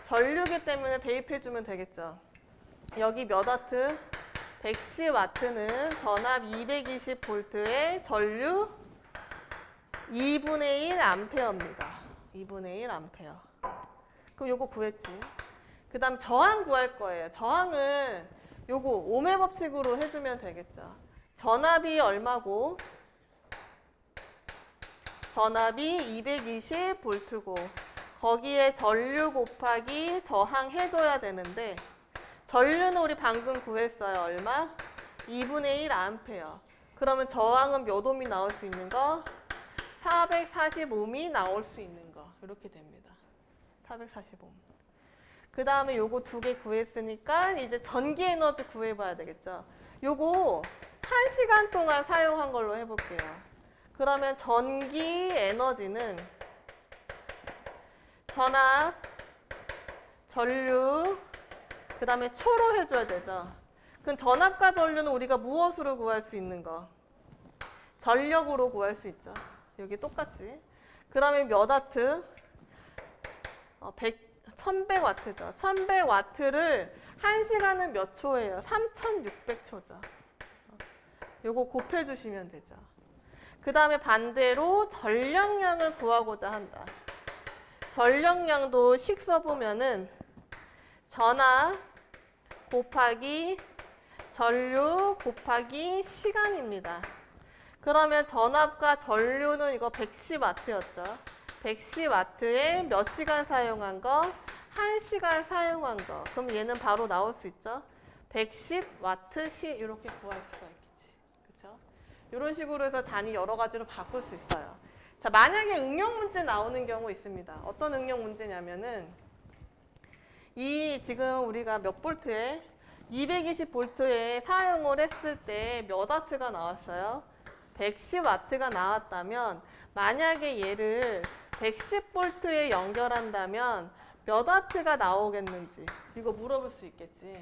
전류기 때문에 대입해주면 되겠죠. 여기 몇 와트? 110와트는 전압 220V에 전류 2분의 1 암페어입니다. 2분의 1 암페어. 그럼 요거 구했지. 그 다음 저항 구할 거예요. 저항은 요거 오흠의 법칙으로 해주면 되겠죠. 전압이 얼마고? 전압이 220V고 거기에 전류 곱하기 저항 해줘야 되는데 전류는 우리 방금 구했어요. 얼마? 2분의 1 암페어. 그러면 저항은 몇 옴이 나올 수 있는 거? 440옴이 나올 수 있는 거. 이렇게 됩니다. 440옴. 그 다음에 요거 두 개 구했으니까 이제 전기 에너지 구해봐야 되겠죠. 요거 1시간 동안 사용한 걸로 해볼게요. 그러면 전기 에너지는 전압, 전류, 그 다음에 초로 해줘야 되죠. 그럼 전압과 전류는 우리가 무엇으로 구할 수 있는 거? 전력으로 구할 수 있죠. 여기 똑같이. 그러면 몇 와트? 1100와트죠. 1100와트를 1시간은 몇 초예요? 3600초죠. 요거 곱해주시면 되죠. 그 다음에 반대로 전력량을 구하고자 한다. 전력량도 식 써보면은 전압 곱하기 전류 곱하기 시간입니다. 그러면 전압과 전류는 이거 110와트였죠. 110와트에 몇 시간 사용한 거? 1시간 사용한 거. 그럼 얘는 바로 나올 수 있죠. 110와트 이렇게 구할 수가 있겠지. 그렇죠? 이런 식으로 해서 단위 여러 가지로 바꿀 수 있어요. 자, 만약에 응용 문제 나오는 경우 있습니다. 어떤 응용 문제냐면은 이 지금 우리가 몇 볼트에 220볼트에 사용을 했을 때 몇 와트가 나왔어요? 110와트가 나왔다면 만약에 얘를 110볼트에 연결한다면 몇 와트가 나오겠는지 이거 물어볼 수 있겠지.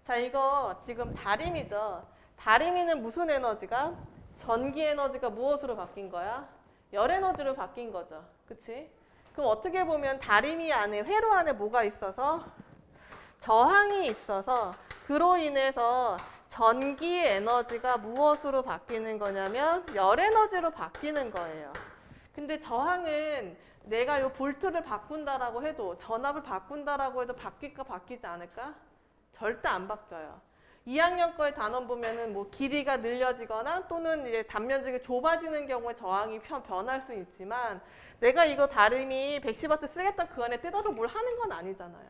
자, 이거 지금 다리미죠. 다리미는 무슨 에너지가? 전기 에너지가 무엇으로 바뀐 거야? 열 에너지로 바뀐 거죠. 그치? 그럼 어떻게 보면 다리미 안에, 회로 안에 뭐가 있어서? 저항이 있어서 그로 인해서 전기 에너지가 무엇으로 바뀌는 거냐면 열 에너지로 바뀌는 거예요. 근데 저항은 내가 요 볼트를 바꾼다라고 해도 전압을 바꾼다라고 해도 바뀔까 바뀌지 않을까? 절대 안 바뀌어요. 2학년 거의 단원 보면은 뭐 길이가 늘려지거나 또는 이제 단면적이 좁아지는 경우에 저항이 변할 수 있지만 내가 이거 다리미 110와트 쓰겠다 그 안에 뜯어서 뭘 하는 건 아니잖아요.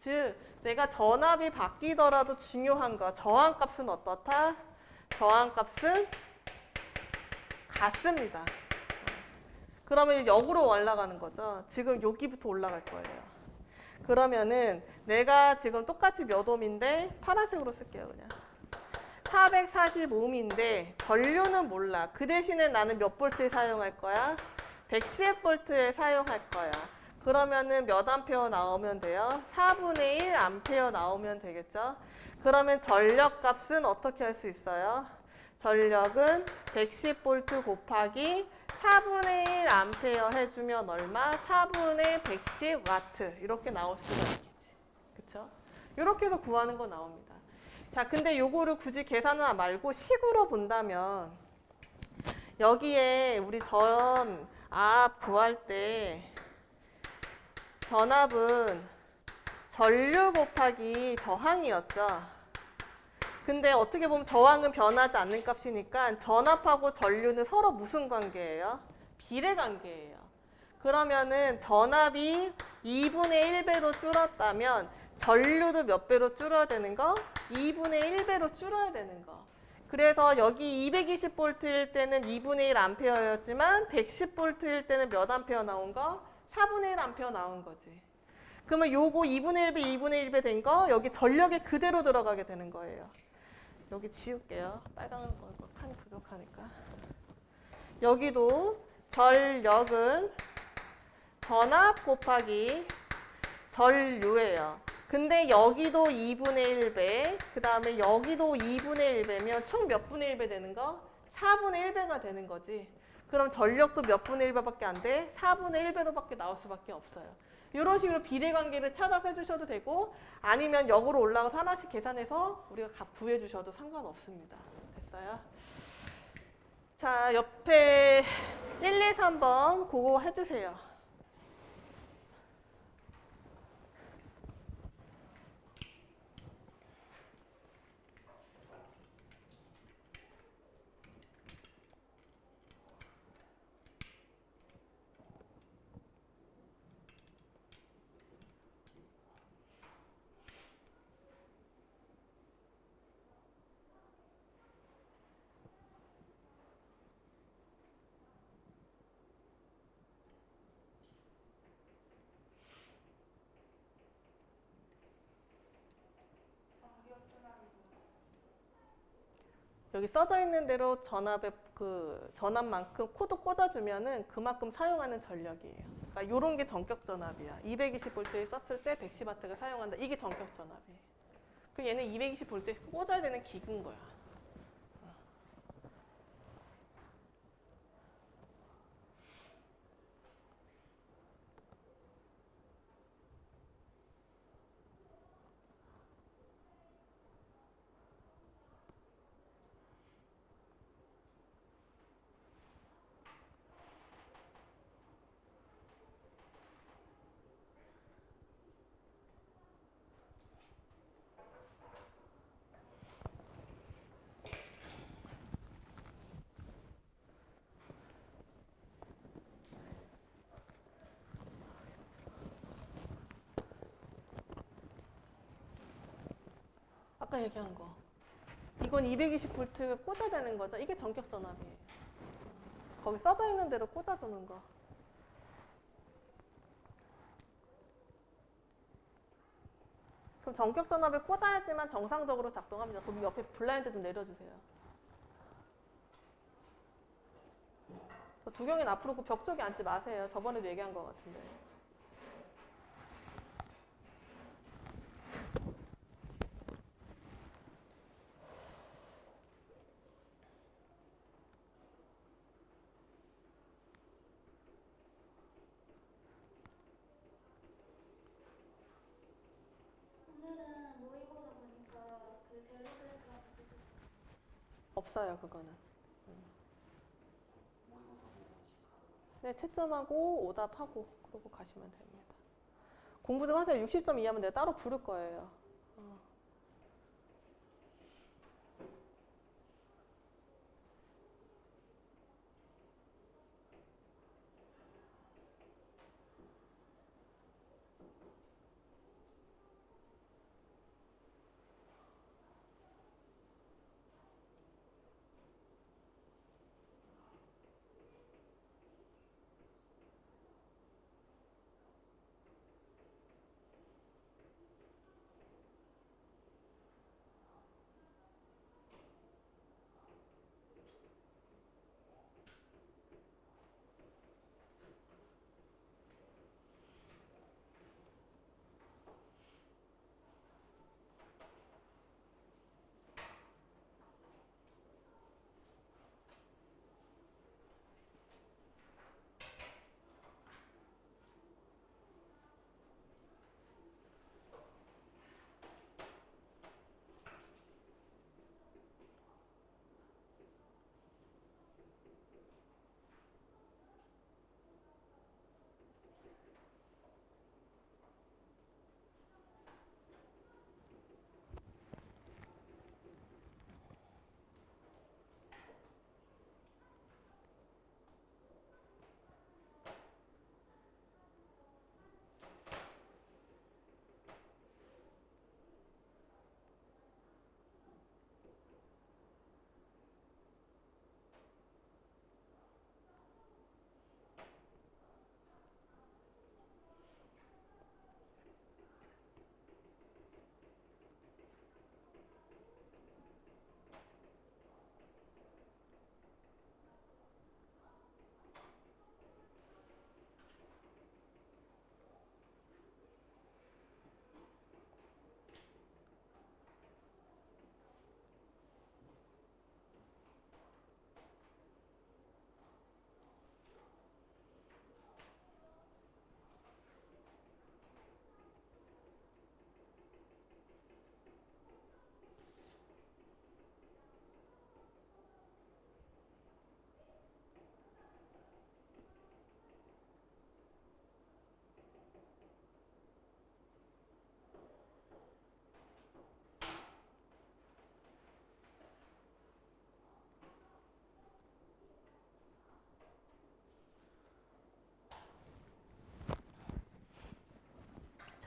즉 내가 전압이 바뀌더라도 중요한 거 저항값은 어떻다? 저항값은 같습니다. 그러면 역으로 올라가는 거죠. 지금 여기부터 올라갈 거예요. 그러면은 내가 지금 똑같이 몇 옴인데 파란색으로 쓸게요. 그냥 440옴인데 전류는 몰라. 그 대신에 나는 몇 볼트에 사용할 거야? 110볼트에 사용할 거야. 그러면은 몇 암페어 나오면 돼요? 4분의 1 암페어 나오면 되겠죠? 그러면 전력 값은 어떻게 할 수 있어요? 전력은 110볼트 곱하기 4분의 1 암페어 해주면 얼마? 4분의 110와트 이렇게 나올 수가 있겠지. 그쵸? 이렇게 해서 구하는 거 나옵니다. 자, 근데 요거를 굳이 계산은 말고 식으로 본다면 여기에 우리 전압 구할 때 전압은 전류 곱하기 저항이었죠. 근데 어떻게 보면 저항은 변하지 않는 값이니까 전압하고 전류는 서로 무슨 관계예요? 비례 관계예요. 그러면은 전압이 2분의 1배로 줄었다면 전류도 몇 배로 줄어야 되는 거? 2분의 1배로 줄어야 되는 거. 그래서 여기 220볼트일 때는 2분의 1 암페어였지만 110볼트일 때는 몇 암페어 나온 거? 4분의 1 암페어 나온 거지. 그러면 요거 2분의 1배, 2분의 1배 된 거 여기 전력에 그대로 들어가게 되는 거예요. 여기 지울게요. 빨간 거 칸이 부족하니까. 여기도 전력은 전압 곱하기 전류예요. 근데 여기도 2분의 1배, 그 다음에 여기도 2분의 1배면 총 몇 분의 1배 되는 거? 4분의 1배가 되는 거지. 그럼 전력도 몇 분의 1배밖에 안 돼? 4분의 1배로밖에 나올 수밖에 없어요. 이런 식으로 비례관계를 찾아서 해주셔도 되고 아니면 역으로 올라가서 하나씩 계산해서 우리가 값 구해주셔도 상관없습니다. 됐어요? 자, 옆에 1, 2, 3번 그거 해주세요. 여기 써져 있는 대로 전압의 그 전압만큼 코드 꽂아주면은 그만큼 사용하는 전력이에요. 그러니까 이런 게 전격 전압이야. 220V에 썼을 때 110W가 사용한다. 이게 전격 전압이에요. 그 얘는 220V에 꽂아야 되는 기구인 거야. 아까 얘기한 거. 이건 220V 꽂아야 되는 거죠. 이게 전격 전압이에요. 거기 써져 있는 대로 꽂아주는 거. 그럼 전격 전압에 꽂아야지만 정상적으로 작동합니다. 그럼 옆에 블라인드 좀 내려주세요. 두경이는 앞으로 그 벽 쪽에 앉지 마세요. 저번에도 얘기한 것 같은데. 오늘은 모의고사 보니까 그 델로데스가 없어요, 그거는. 네, 채점하고 오답하고 그러고 가시면 됩니다. 공부 좀 하세요. 60점 이하면 내가 따로 부를 거예요.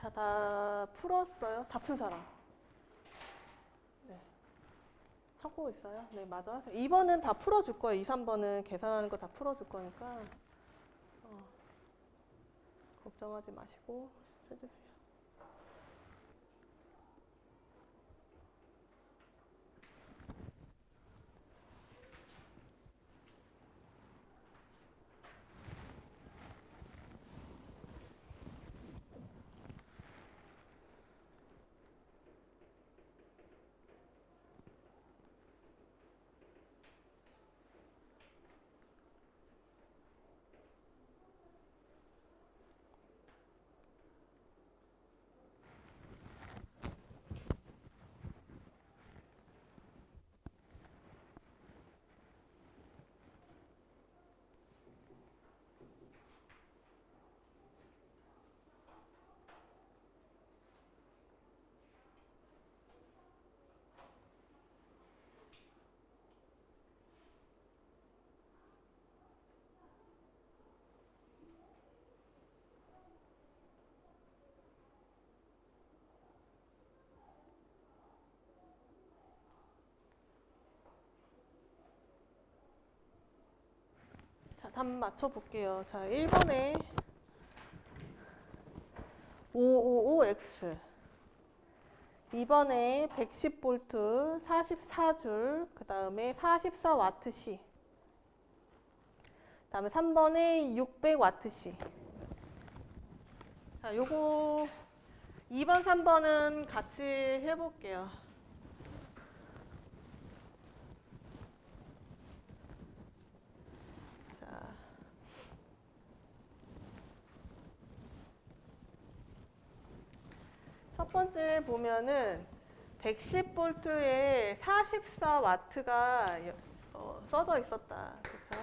자, 다 풀었어요? 다 푼 사람? 네. 하고 있어요? 네, 마저 하세요. 2번은 다 풀어줄 거예요. 2, 3번은 계산하는 거 다 풀어줄 거니까 걱정하지 마시고 해주세요. 자, 답 맞춰볼게요. 자, 1번에 555X 2번에 110V 44줄 그 다음에 44Wc 그 다음에 3번에 600Wc 자, 요거 2번, 3번은 같이 해볼게요. 자, 첫 번째 보면은 110V에 44W가 써져 있었다. 그쵸?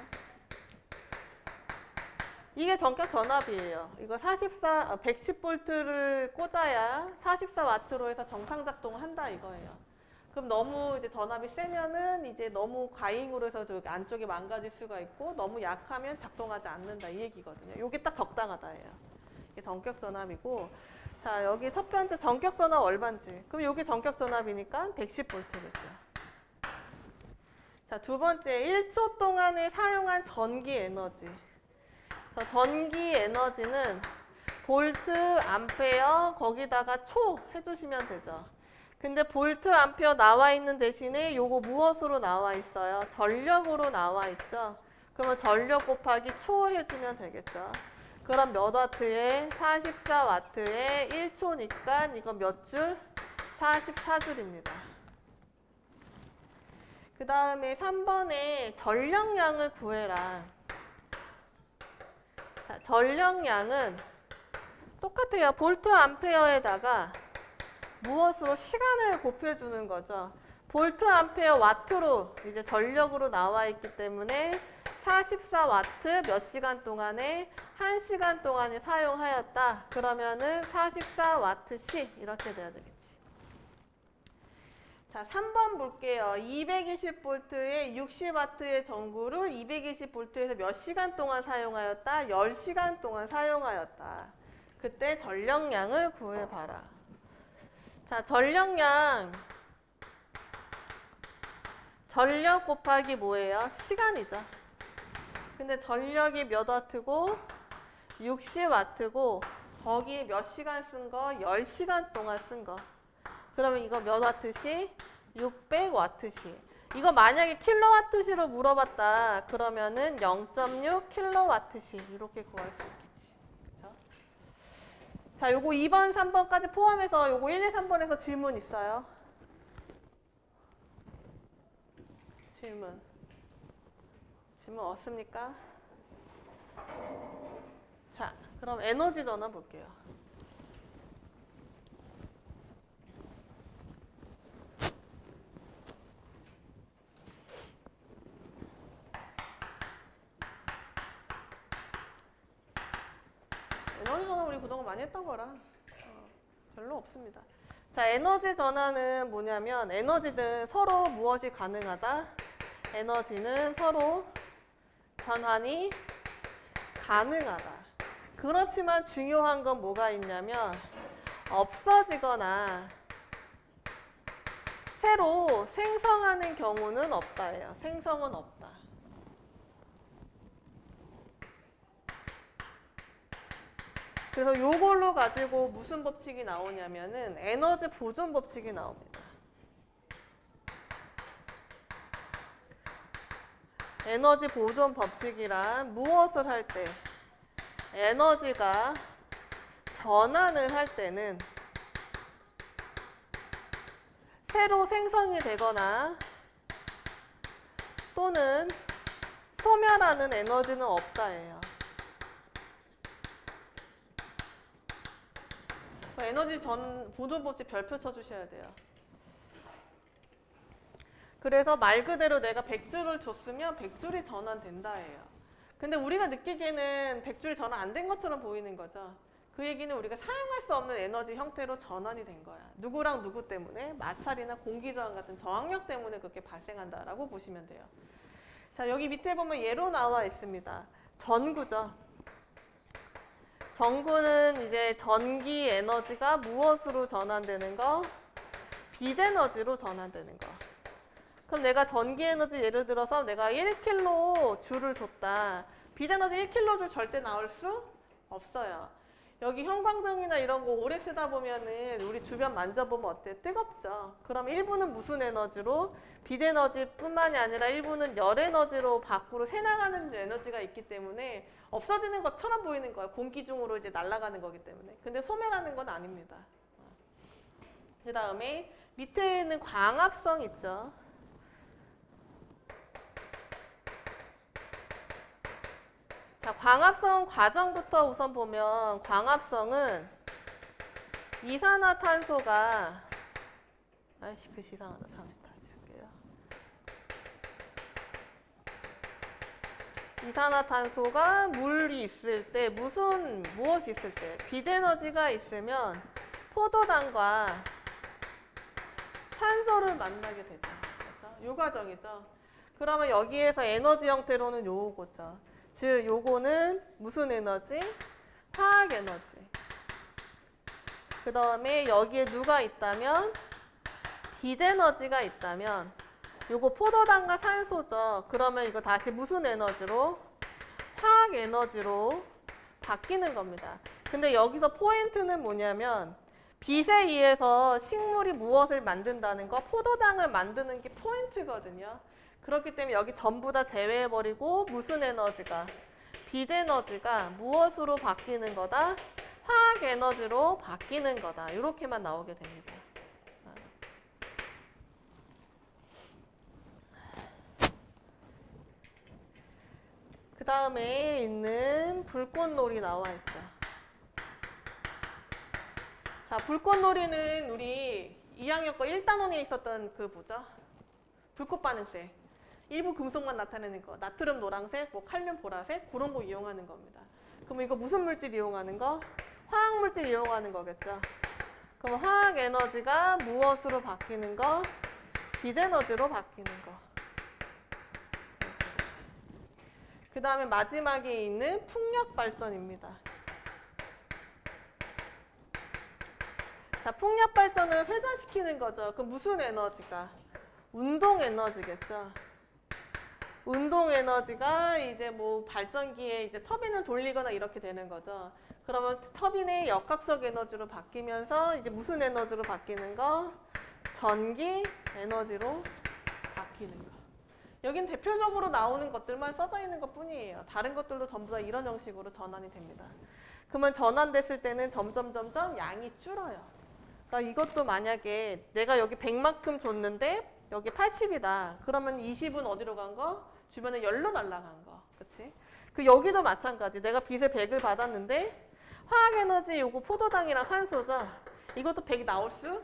이게 전격 전압이에요. 이거 110V를 꽂아야 44W로 해서 정상 작동을 한다 이거예요. 그럼 너무 이제 전압이 세면은 이제 너무 과잉으로 해서 저기 안쪽이 망가질 수가 있고 너무 약하면 작동하지 않는다 이 얘기거든요. 이게 딱 적당하다예요. 이게 전격 전압이고 자 여기 첫 번째 전격 전압 얼마인지 그럼 이게 전격 전압이니까 110V겠죠. 자, 두 번째 1초 동안에 사용한 전기 에너지. 전기 에너지는 볼트, 암페어, 거기다가 초 해주시면 되죠. 근데 볼트, 암페어 나와 있는 대신에 요거 무엇으로 나와 있어요? 전력으로 나와 있죠. 그러면 전력 곱하기 초 해주면 되겠죠. 그럼 몇 와트에? 44와트에 1초니까 이거 몇 줄? 44줄입니다. 그 다음에 3번에 전력량을 구해라. 자, 전력량은 똑같아요. 볼트 암페어에다가 무엇으로 시간을 곱해주는 거죠. 볼트 암페어 와트로 이제 전력으로 나와 있기 때문에 44와트 몇 시간 동안에 1시간 동안에 사용하였다. 그러면은 44와트씩 이렇게 돼야 되겠지. 자, 3번 볼게요. 220V에 60W의 전구를 220V에서 몇 시간 동안 사용하였다? 10시간 동안 사용하였다. 그때 전력량을 구해봐라. 자, 전력 곱하기 뭐예요? 시간이죠. 근데 전력이 몇 와트고 60와트고 거기 몇 시간 쓴 거? 10시간 동안 쓴 거. 그러면 이거 몇 와트시? 600와트시. 이거 만약에 킬로와트시로 물어봤다. 그러면은 0.6 킬로와트시 이렇게 구할 수 있겠지. 그쵸? 자, 요거 2번, 3번까지 포함해서 요거 1, 2, 3번에서 질문 있어요? 질문 없습니까? 자, 그럼 에너지 전환 볼게요. 에너지 전환 우리 그동안 많이 했던 거라 별로 없습니다. 자, 에너지 전환은 뭐냐면 에너지는 서로 무엇이 가능하다? 에너지는 서로 전환이 가능하다. 그렇지만 중요한 건 뭐가 있냐면 없어지거나 새로 생성하는 경우는 없다예요. 생성은 없다. 그래서 요걸로 가지고 무슨 법칙이 나오냐면은 에너지 보존 법칙이 나옵니다. 에너지 보존 법칙이란 무엇을 할 때 에너지가 전환을 할 때는 새로 생성이 되거나 또는 소멸하는 에너지는 없다예요. 에너지 보존 법칙 별표 쳐주셔야 돼요. 그래서 말 그대로 내가 100줄을 줬으면 100줄이 전환된다예요. 근데 우리가 느끼기에는 100줄이 전환 안 된 것처럼 보이는 거죠. 그 얘기는 우리가 사용할 수 없는 에너지 형태로 전환이 된 거야. 누구랑 누구 때문에? 마찰이나 공기저항 같은 저항력 때문에 그렇게 발생한다라고 보시면 돼요. 자, 여기 밑에 보면 예로 나와 있습니다. 전구죠. 전구는 이제 전기 에너지가 무엇으로 전환되는 거? 빛 에너지로 전환되는 거. 그럼 내가 전기 에너지 예를 들어서 내가 1kg 줄을 줬다. 빛 에너지 1kg 줄 절대 나올 수 없어요. 여기 형광등이나 이런 거 오래 쓰다 보면은 우리 주변 만져보면 어때요? 뜨겁죠? 그럼 일부는 무슨 에너지로? 빛 에너지뿐만이 아니라 일부는 열 에너지로 밖으로 새나가는 에너지가 있기 때문에 없어지는 것처럼 보이는 거예요. 공기 중으로 이제 날아가는 거기 때문에. 근데 소멸하는 건 아닙니다. 그 다음에 밑에는 광합성 있죠. 자, 광합성 과정부터 우선 보면 광합성은 이산화탄소가 아이씨 글씨 이상하다. 잠시 다시 쓸게요. 이산화탄소가 물이 있을 때 무엇이 있을 때? 빛 에너지가 있으면 포도당과 산소를 만나게 되죠. 그렇죠? 요 과정이죠. 그러면 여기에서 에너지 형태로는 요거죠. 즉 요거는 무슨 에너지? 화학 에너지. 그 다음에 여기에 누가 있다면? 빛 에너지가 있다면 요거 포도당과 산소죠. 그러면 이거 다시 무슨 에너지로? 화학 에너지로 바뀌는 겁니다. 근데 여기서 포인트는 뭐냐면 빛에 의해서 식물이 무엇을 만든다는 거, 포도당을 만드는 게 포인트거든요. 그렇기 때문에 여기 전부 다 제외해버리고 무슨 에너지가? 빛 에너지가 무엇으로 바뀌는 거다? 화학 에너지로 바뀌는 거다. 이렇게만 나오게 됩니다. 그 다음에 있는 불꽃놀이 나와 있죠. 자, 불꽃놀이는 우리 2학년 거 1단원에 있었던 그 뭐죠? 불꽃 반응세. 일부 금속만 나타내는 거. 나트륨 노란색, 뭐 칼륨 보라색 그런 거 이용하는 겁니다. 그럼 이거 무슨 물질 이용하는 거? 화학 물질 이용하는 거겠죠. 그럼 화학 에너지가 무엇으로 바뀌는 거? 빛 에너지로 바뀌는 거. 그 다음에 마지막에 있는 풍력 발전입니다. 자, 풍력 발전을 회전시키는 거죠. 그럼 무슨 에너지가? 운동 에너지겠죠. 운동 에너지가 이제 뭐 발전기에 이제 터빈을 돌리거나 이렇게 되는 거죠. 그러면 터빈의 역학적 에너지로 바뀌면서 이제 무슨 에너지로 바뀌는 거? 전기 에너지로 바뀌는 거. 여긴 대표적으로 나오는 것들만 써져 있는 것 뿐이에요. 다른 것들도 전부 다 이런 형식으로 전환이 됩니다. 그러면 전환됐을 때는 점점 양이 줄어요. 그러니까 이것도 만약에 내가 여기 100만큼 줬는데 여기 80이다. 그러면 20은 어디로 간 거? 주변에 열로 날아간 거. 그치? 그 여기도 마찬가지. 내가 빛의 100을 받았는데 화학 에너지 요거 포도당이랑 산소죠. 이것도 100이 나올 수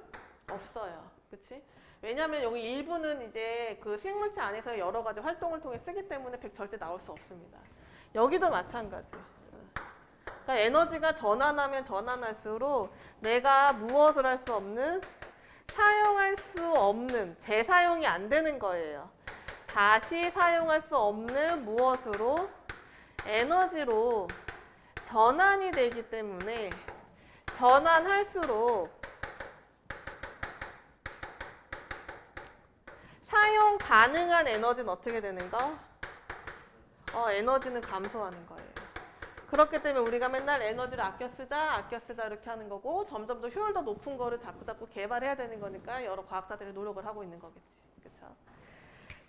없어요. 그치? 왜냐면 여기 일부는 이제 그 생물체 안에서 여러 가지 활동을 통해 쓰기 때문에 100 절대 나올 수 없습니다. 여기도 마찬가지. 그러니까 에너지가 전환하면 전환할수록 내가 무엇을 할 수 없는? 사용할 수 없는, 재사용이 안 되는 거예요. 다시 사용할 수 없는 무엇으로? 에너지로 전환이 되기 때문에 전환할수록 사용 가능한 에너지는 어떻게 되는 거? 에너지는 감소하는 거예요. 그렇기 때문에 우리가 맨날 에너지를 아껴 쓰자 이렇게 하는 거고 점점 더 효율 더 높은 거를 자꾸 개발해야 되는 거니까 여러 과학자들이 노력을 하고 있는 거겠지. 그쵸?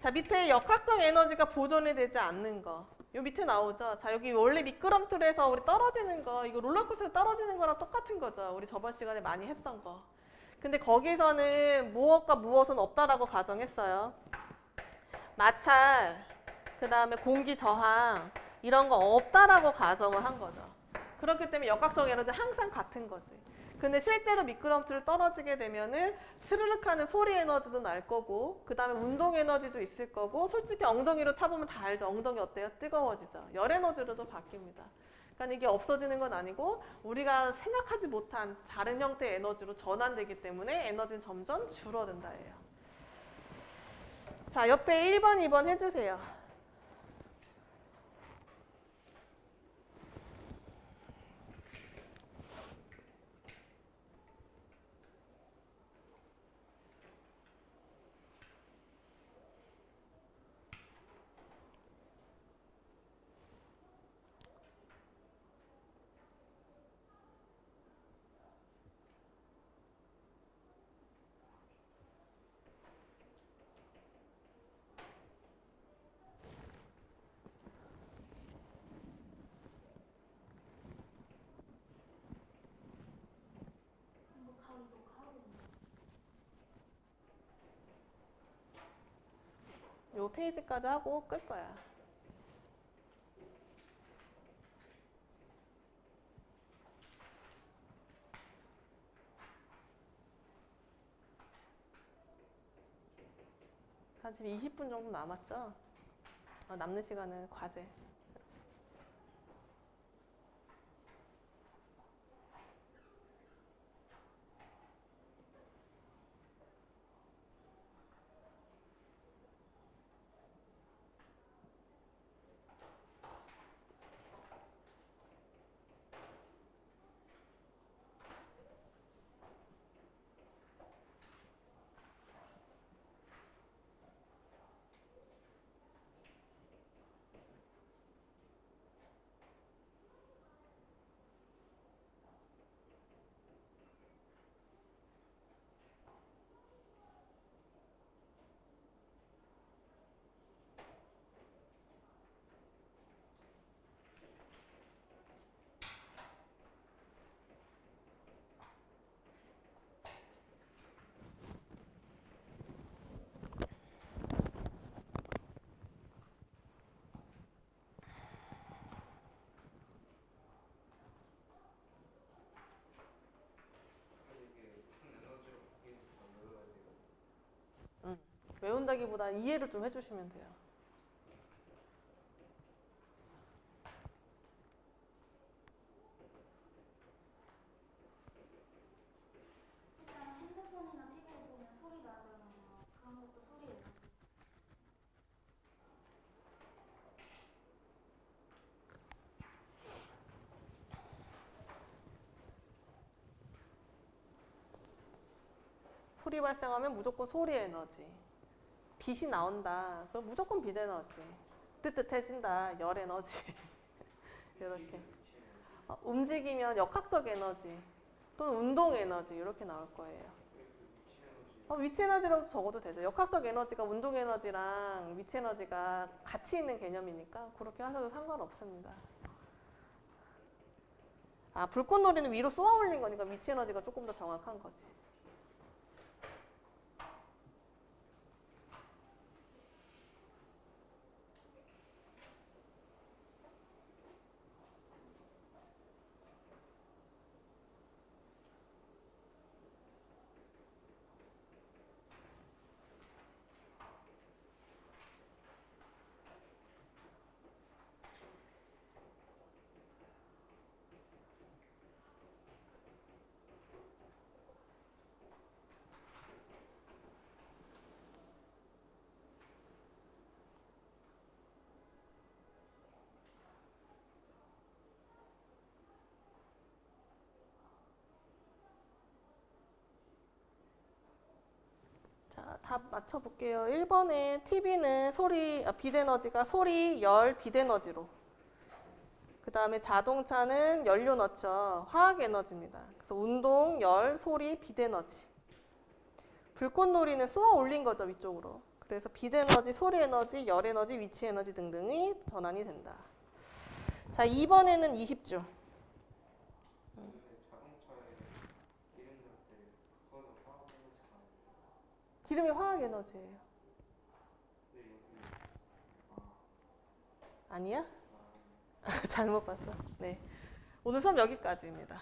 자, 밑에 역학적 에너지가 보존이 되지 않는 거. 요 밑에 나오죠? 자, 여기 원래 미끄럼틀에서 우리 떨어지는 거, 이거 롤러코스터 떨어지는 거랑 똑같은 거죠. 우리 저번 시간에 많이 했던 거. 근데 거기서는 무엇과 무엇은 없다라고 가정했어요. 마찰, 그 다음에 공기 저항, 이런 거 없다라고 가정을 한 거죠. 그렇기 때문에 역학적 에너지 항상 같은 거지. 근데 실제로 미끄럼틀을 떨어지게 되면은 스르륵 하는 소리 에너지도 날 거고, 그 다음에 운동 에너지도 있을 거고, 솔직히 엉덩이로 타보면 다 알죠. 엉덩이 어때요? 뜨거워지죠. 열 에너지로도 바뀝니다. 그러니까 이게 없어지는 건 아니고 우리가 생각하지 못한 다른 형태의 에너지로 전환되기 때문에 에너지는 점점 줄어든다예요. 자, 옆에 1번, 2번 해주세요. 요 페이지까지 하고 끌 거야. 한 지금 20분 정도 남았죠? 남는 시간은 과제. 외운다기보다 이해를 좀 해주시면 돼요. 일단 핸드폰이나 TV를 보면 소리 나잖아요. 그런 것도 소리예요. 소리 발생하면 무조건 소리 에너지. 빛이 나온다. 그럼 무조건 빛 에너지. 뜨뜻해진다. 열 에너지. 이렇게. 움직이면 역학적 에너지. 또는 운동 에너지. 이렇게 나올 거예요. 위치 에너지라고 적어도 되죠. 역학적 에너지가 운동 에너지랑 위치 에너지가 같이 있는 개념이니까 그렇게 하셔도 상관없습니다. 불꽃놀이는 위로 쏘아 올린 거니까 위치 에너지가 조금 더 정확한 거지. 맞춰볼게요. 1번에 TV는 빛 에너지가 소리, 열, 빛 에너지로. 그 다음에 자동차는 연료 넣죠. 화학 에너지입니다. 그래서 운동, 열, 소리, 빛 에너지. 불꽃놀이는 쏘아 올린 거죠, 위쪽으로. 그래서 빛 에너지, 소리 에너지, 열 에너지, 위치 에너지 등등이 전환이 된다. 자, 2번에는 20주. 기름이 화학 에너지예요. 아니야? 잘못 봤어. 네. 오늘 수업 여기까지입니다.